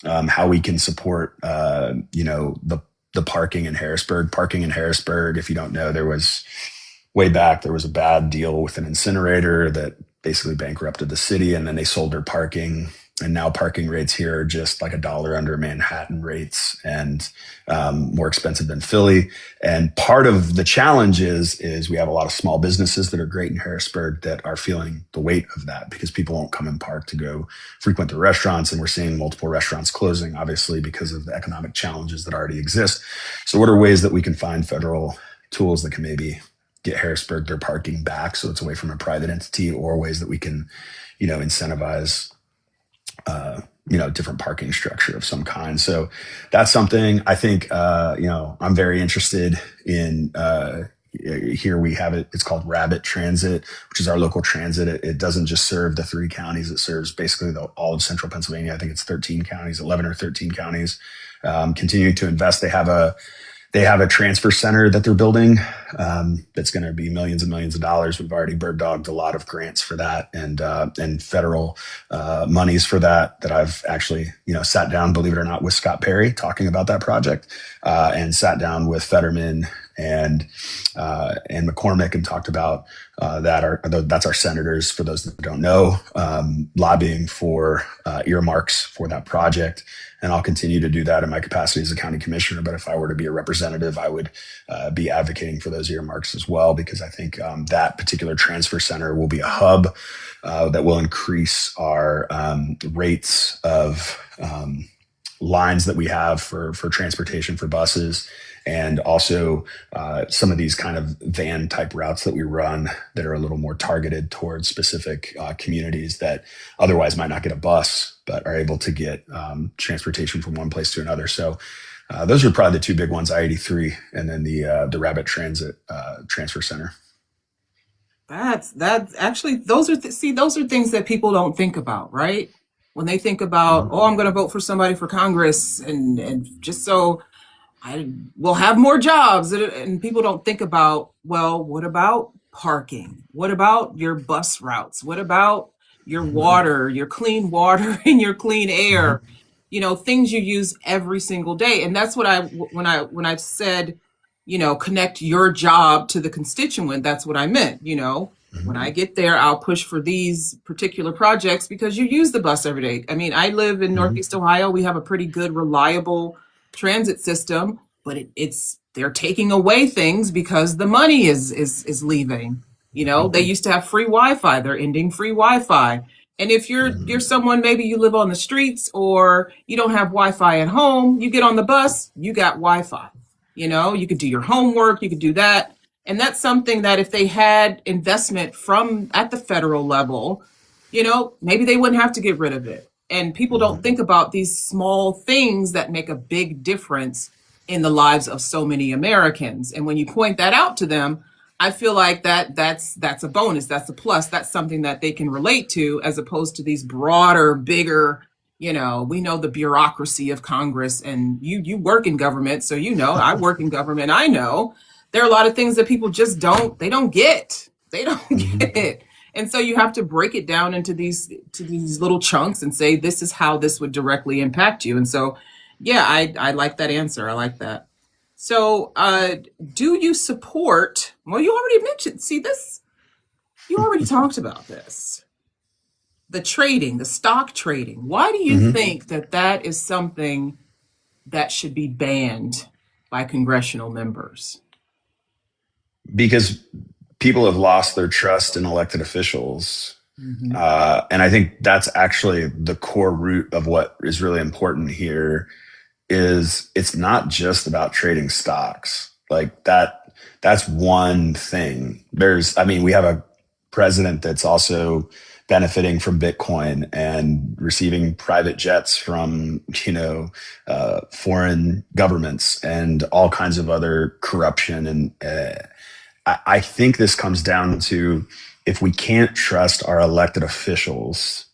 how we can support, the parking in Harrisburg. Parking in Harrisburg, if you don't know, there was a bad deal with an incinerator that basically bankrupted the city, and then they sold their parking. And now parking rates here are just like $1 under Manhattan rates, and more expensive than Philly. And part of the challenge is we have a lot of small businesses that are great in Harrisburg that are feeling the weight of that, because people won't come and park to go frequent the restaurants. And we're seeing multiple restaurants closing, obviously, because of the economic challenges that already exist. So what are ways that we can find federal tools that can maybe get Harrisburg their parking back, so it's away from a private entity, or ways that we can, incentivize different parking structure of some kind. So that's something I think, I'm very interested in. Here we have it. It's called Rabbit Transit, which is our local transit. It doesn't just serve the 3 counties. It serves basically all of central Pennsylvania. I think it's 13 counties, 11 or 13 counties. Continuing to invest. They have a transfer center that they're building that's going to be millions and millions of dollars. We've already bird dogged a lot of grants for that and federal monies for that I've actually, sat down, believe it or not, with Scott Perry talking about that project and sat down with Fetterman and McCormick and talked about that's our senators, for those that don't know, lobbying for earmarks for that project. And I'll continue to do that in my capacity as a county commissioner. But if I were to be a representative, I would be advocating for those earmarks as well, because I think that particular transfer center will be a hub that will increase our rates of lines that we have for transportation for buses. And also some of these kind of van type routes that we run that are a little more targeted towards specific communities that otherwise might not get a bus, but are able to get transportation from one place to another. So those are probably the 2 big ones, I-83 and then the Rabbit Transit Transfer Center. That's actually, those are things that people don't think about, right? When they think about, oh, I'm going to vote for somebody for Congress and just so I will have more jobs. And people don't think about, well, what about parking? What about your bus routes? What about your water, your clean water and your clean air? Things you use every single day. And that's what when I said, connect your job to the constituent, that's what I meant. When I get there, I'll push for these particular projects because you use the bus every day. I mean, I live in Northeast Ohio. We have a pretty good, reliable transit system, but they're taking away things because the money is leaving. They used to have free Wi-Fi. They're ending free Wi-Fi. And if you're someone, maybe you live on the streets or you don't have Wi-Fi at home, you get on the bus, you got Wi-Fi. You could do your homework, you could do that. And that's something that if they had investment from at the federal level, maybe they wouldn't have to get rid of it. And people don't think about these small things that make a big difference in the lives of so many Americans. And when you point that out to them, I feel like that's a bonus. That's a plus. That's something that they can relate to, as opposed to these broader, bigger, we know the bureaucracy of Congress, and you work in government. So, I work in government. I know there are a lot of things that people just don't get. They don't get it. And so you have to break it down into these little chunks and say, this is how this would directly impact you. And so, yeah, I like that answer. I like that. So do you support, well, you already mentioned, you already talked about this, the stock trading. Why do you think that is something that should be banned by congressional members? Because people have lost their trust in elected officials. And I think that's actually the core root of what is really important here. Is it's not just about trading stocks like that. That's one thing. We have a president that's also benefiting from Bitcoin and receiving private jets from, foreign governments and all kinds of other corruption. And I think this comes down to, if we can't trust our elected officials,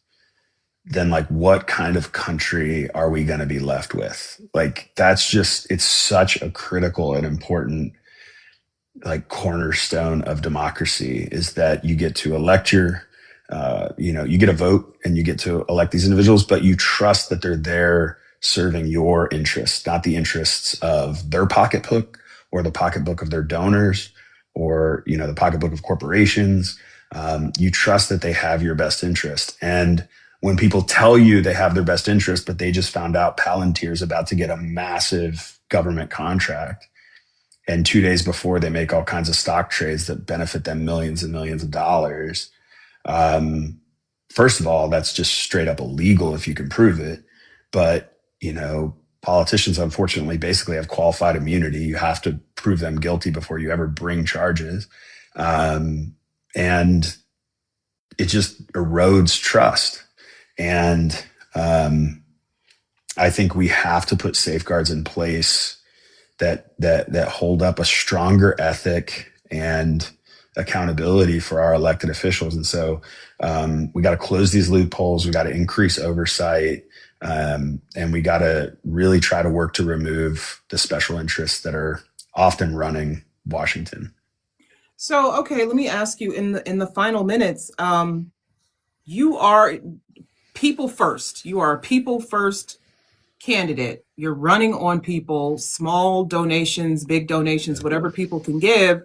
then what kind of country are we going to be left with? It's such a critical and important cornerstone of democracy, is that you get to elect you get a vote and you get to elect these individuals, but you trust that they're there serving your interests, not the interests of their pocketbook or the pocketbook of their donors or, the pocketbook of corporations. You trust that they have your best interest. And when people tell you they have their best interest, but they just found out Palantir's about to get a massive government contract, and 2 days before they make all kinds of stock trades that benefit them millions and millions of dollars. First of all, that's just straight up illegal if you can prove it. But, politicians, unfortunately, basically have qualified immunity. You have to prove them guilty before you ever bring charges. And it just erodes trust. And I think we have to put safeguards in place that hold up a stronger ethic and accountability for our elected officials. And so we got to close these loopholes. We got to increase oversight. And we got to really try to work to remove the special interests that are often running Washington. So, okay, let me ask you in the final minutes, you are people first. You are a people first candidate. You're running on people, small donations, big donations, whatever people can give.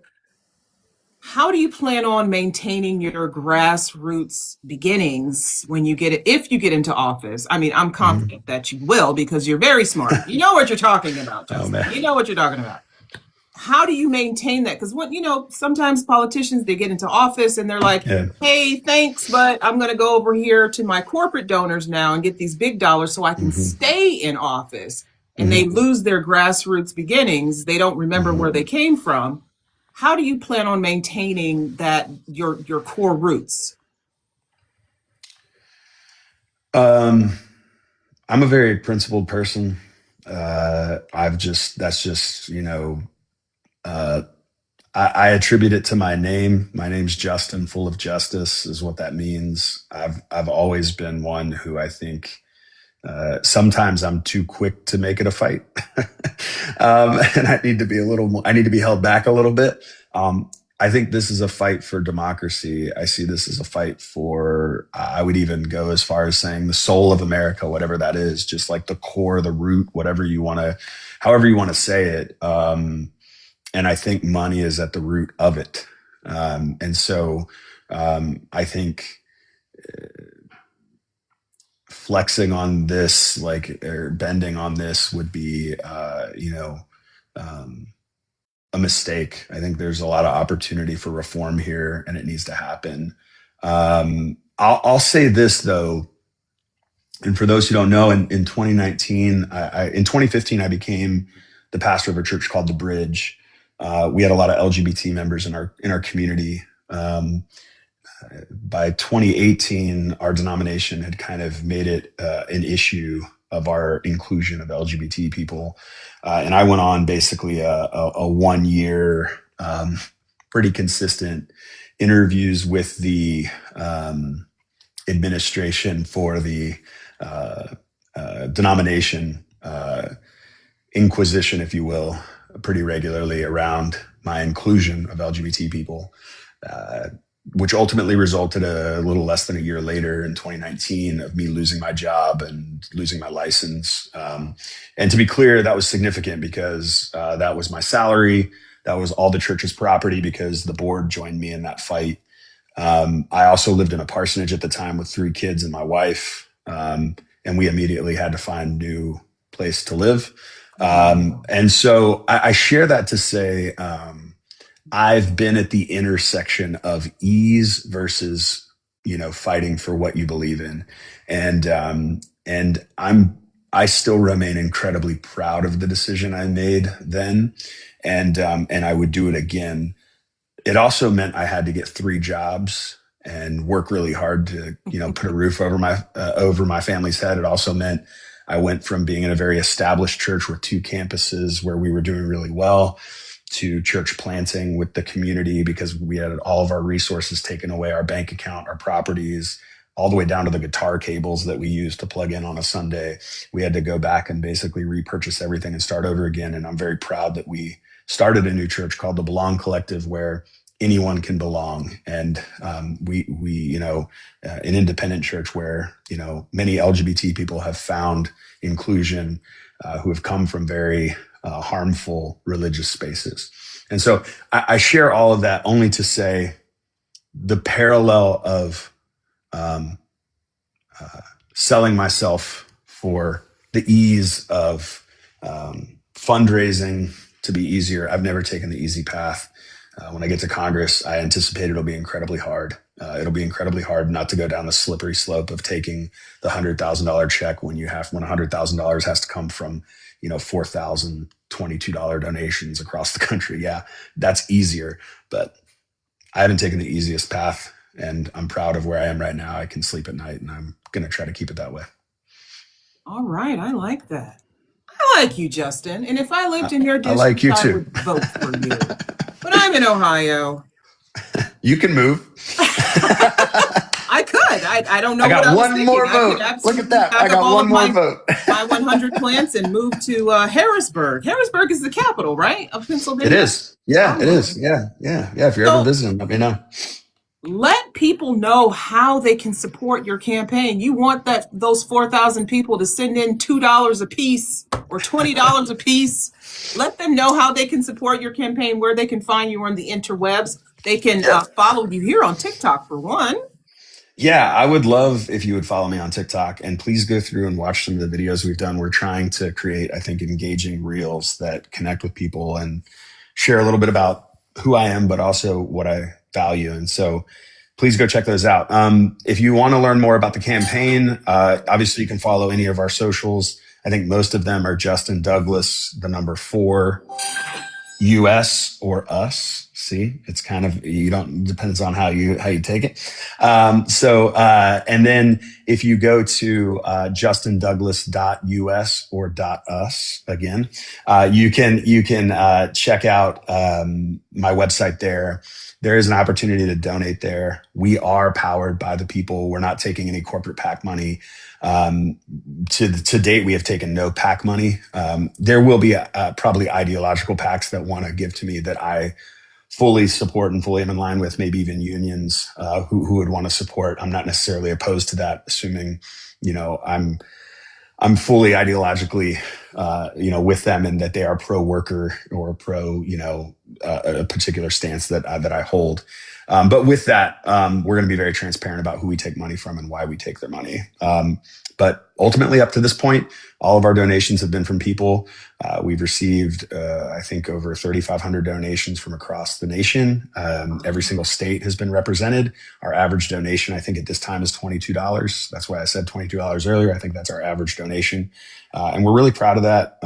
How do you plan on maintaining your grassroots beginnings when you get it, if you get into office? I mean, I'm confident that you will, because you're very smart. You know what you're talking about, Justin. You know what you're talking about. How do you maintain that? Because sometimes politicians, they get into office and they're like, hey, thanks, but I'm going to go over here to my corporate donors now and get these big dollars so I can stay in office. And they lose their grassroots beginnings. They don't remember where they came from. How do you plan on maintaining that, your core roots? I'm a very principled person. I attribute it to my name. My name's Justin, full of justice is what that means. I've always been one who I think sometimes I'm too quick to make it a fight. And I need to be I need to be held back a little bit. I think this is a fight for democracy. I see this as a fight for, I would even go as far as saying the soul of America, whatever that is, just like the core, the root, however you want to say it. And I think money is at the root of it. And so I think flexing on this, or bending on this would be, a mistake. I think there's a lot of opportunity for reform here, and it needs to happen. I'll say this though, and for those who don't know, in 2019, in 2015, I became the pastor of a church called The Bridge. We had a lot of LGBT members in our community. By 2018, our denomination had kind of made it an issue of our inclusion of LGBT people. And I went on basically a 1 year, pretty consistent interviews with the administration for the denomination, inquisition, if you will, pretty regularly around my inclusion of LGBT people, which ultimately resulted a little less than a year later in 2019 of me losing my job and losing my license. And to be clear, that was significant because that was my salary. That was all the church's property because the board joined me in that fight. I also lived in a parsonage at the time with 3 kids and my wife. And we immediately had to find a new place to live. And so I share that to say, I've been at the intersection of ease versus, fighting for what you believe in. And I still remain incredibly proud of the decision I made then. And I would do it again. It also meant I had to get 3 jobs and work really hard to, put a roof over my family's head. It also meant I went from being in a very established church with 2 campuses where we were doing really well to church planting with the community because we had all of our resources taken away, our bank account, our properties, all the way down to the guitar cables that we used to plug in on a Sunday. We had to go back and basically repurchase everything and start over again. And I'm very proud that we started a new church called the Belong Collective where anyone can belong. And we an independent church where, many LGBT people have found inclusion who have come from very harmful religious spaces. And so I share all of that only to say the parallel of selling myself for the ease of fundraising to be easier. I've never taken the easy path. When I get to Congress, I anticipate it'll be incredibly hard. It'll be incredibly hard not to go down the slippery slope of taking the $100,000 check when $100,000 has to come from, $4,022 donations across the country. Yeah, that's easier, but I haven't taken the easiest path, and I'm proud of where I am right now. I can sleep at night, and I'm going to try to keep it that way. All right, I like that. I like you, Justin. And if I lived in your district, like you I too. would vote for you. But I'm in Ohio. You can move. I could. I don't know. I got what one more vote. Look at that. I got one more vote. My 100 plants and move to Harrisburg. Harrisburg is the capital, right, of Pennsylvania? It is. Yeah, it is. Yeah. If you're ever visiting, let me know. Let people know how they can support your campaign. You want those 4,000 people to send in $2 a piece or $20 a piece. Let them know how they can support your campaign, where they can find you on the interwebs. They can follow you here on TikTok, for one. Yeah, I would love if you would follow me on TikTok, and please go through and watch some of the videos we've done. We're trying to create, I think, engaging reels that connect with people and share a little bit about who I am, but also what I value. And so please go check those out. If you want to learn more about the campaign, obviously you can follow any of our socials. I think most of them are JustinDouglas, the number 4, US or us. See, it's kind of, depends on how you take it. And then if you go to JustinDouglas.us or .us again, you can check out my website there. There is an opportunity to donate there. We are powered by the people. We're not taking any corporate PAC money. To date, we have taken no PAC money. There will be probably ideological PACs that want to give to me that I fully support and fully am in line with, maybe even unions who would want to support. I'm not necessarily opposed to that, assuming, I'm fully ideologically, with them, and that they are pro-worker or pro, a particular stance that I hold. But with that, we're going to be very transparent about who we take money from and why we take their money. But ultimately, up to this point, all of our donations have been from people. We've received, I think, over 3,500 donations from across the nation. Every single state has been represented. Our average donation, I think, at this time is $22. That's why I said $22 earlier. I think that's our average donation. And we're really proud of that.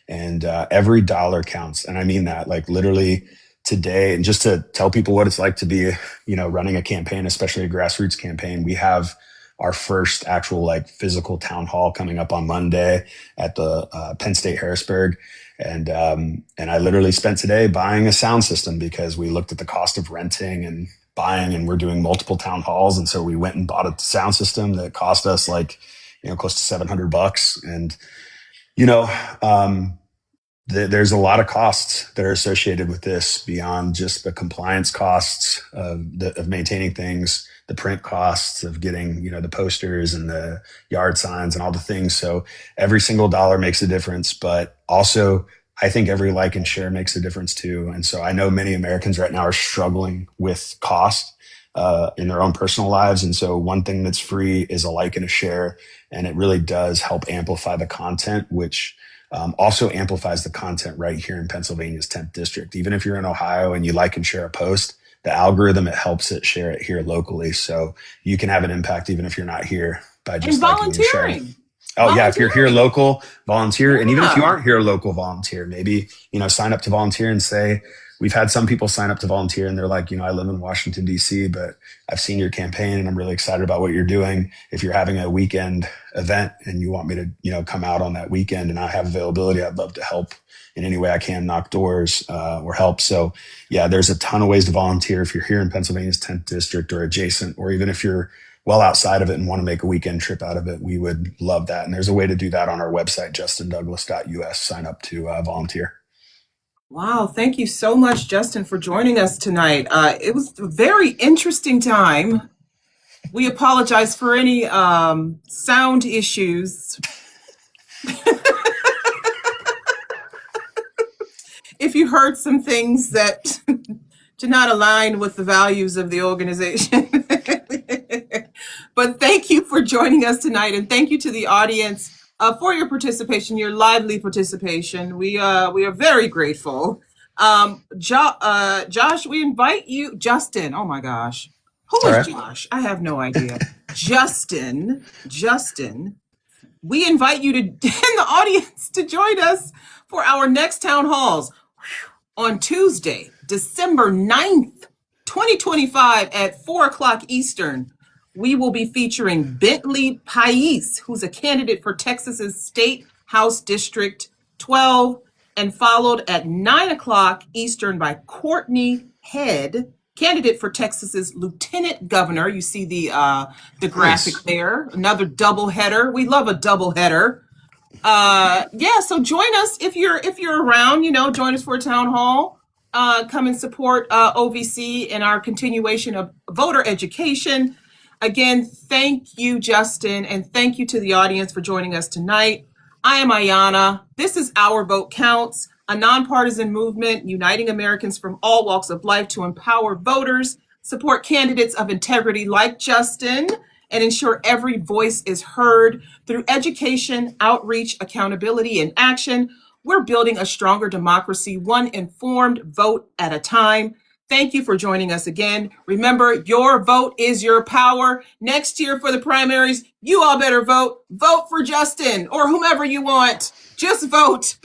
And every dollar counts. And I mean that, like, literally today. And just to tell people what it's like to be, running a campaign, especially a grassroots campaign, we have our first actual physical town hall coming up on Monday at the Penn State Harrisburg. And I literally spent today buying a sound system because we looked at the cost of renting and buying, and we're doing multiple town halls. And so we went and bought a sound system that cost us close to $700. And, there's a lot of costs that are associated with this beyond just the compliance costs of maintaining things, the print costs of getting, the posters and the yard signs and all the things. So every single dollar makes a difference, but also I think every like and share makes a difference too. And so I know many Americans right now are struggling with cost in their own personal lives. And so one thing that's free is a like and a share, and it really does help amplify the content, which also amplifies the content right here in Pennsylvania's 10th district. Even if you're in Ohio and you like and share a post, the algorithm, it helps it share it here locally. So you can have an impact even if you're not here by just liking and sharing. Oh yeah, if you're here local, volunteer. And even if you aren't here local, volunteer. Maybe, sign up to volunteer and say, we've had some people sign up to volunteer and they're like, I live in Washington, D.C., but I've seen your campaign and I'm really excited about what you're doing. If you're having a weekend event and you want me to, come out on that weekend and I have availability, I'd love to help in any way I can, knock doors or help. So yeah, there's a ton of ways to volunteer if you're here in Pennsylvania's 10th district or adjacent, or even if you're well outside of it and want to make a weekend trip out of it, we would love that. And there's a way to do that on our website, JustinDouglas.us. Sign up to volunteer. Wow. Thank you so much, Justin, for joining us tonight. It was a very interesting time. We apologize for any sound issues. If you heard some things that do not align with the values of the organization. But thank you for joining us tonight, and thank you to the audience for your participation, your lively participation. We are very grateful. Josh, we invite you. Justin, oh my gosh. Who is Josh? I have no idea. Justin, we invite you to in the audience to join us for our next town halls on Tuesday, December 9th, 2025 at 4 o'clock Eastern. We will be featuring Bentley Pais, who's a candidate for Texas's State House District 12, and followed at 9 o'clock Eastern by Courtney Head, candidate for Texas's Lieutenant Governor. You see the graphic there. Another double header. We love a double header. So join us if you're around. Join us for a town hall. Come and support OVC in our continuation of voter education. Again, thank you, Justin, and thank you to the audience for joining us tonight. I am Ayana. This is Our Vote Counts, a nonpartisan movement uniting Americans from all walks of life to empower voters, support candidates of integrity like Justin, and ensure every voice is heard through education, outreach, accountability, and action. We're building a stronger democracy, one informed vote at a time. Thank you for joining us again. Remember, your vote is your power. Next year for the primaries, you all better vote. Vote for Justin or whomever you want. Just vote.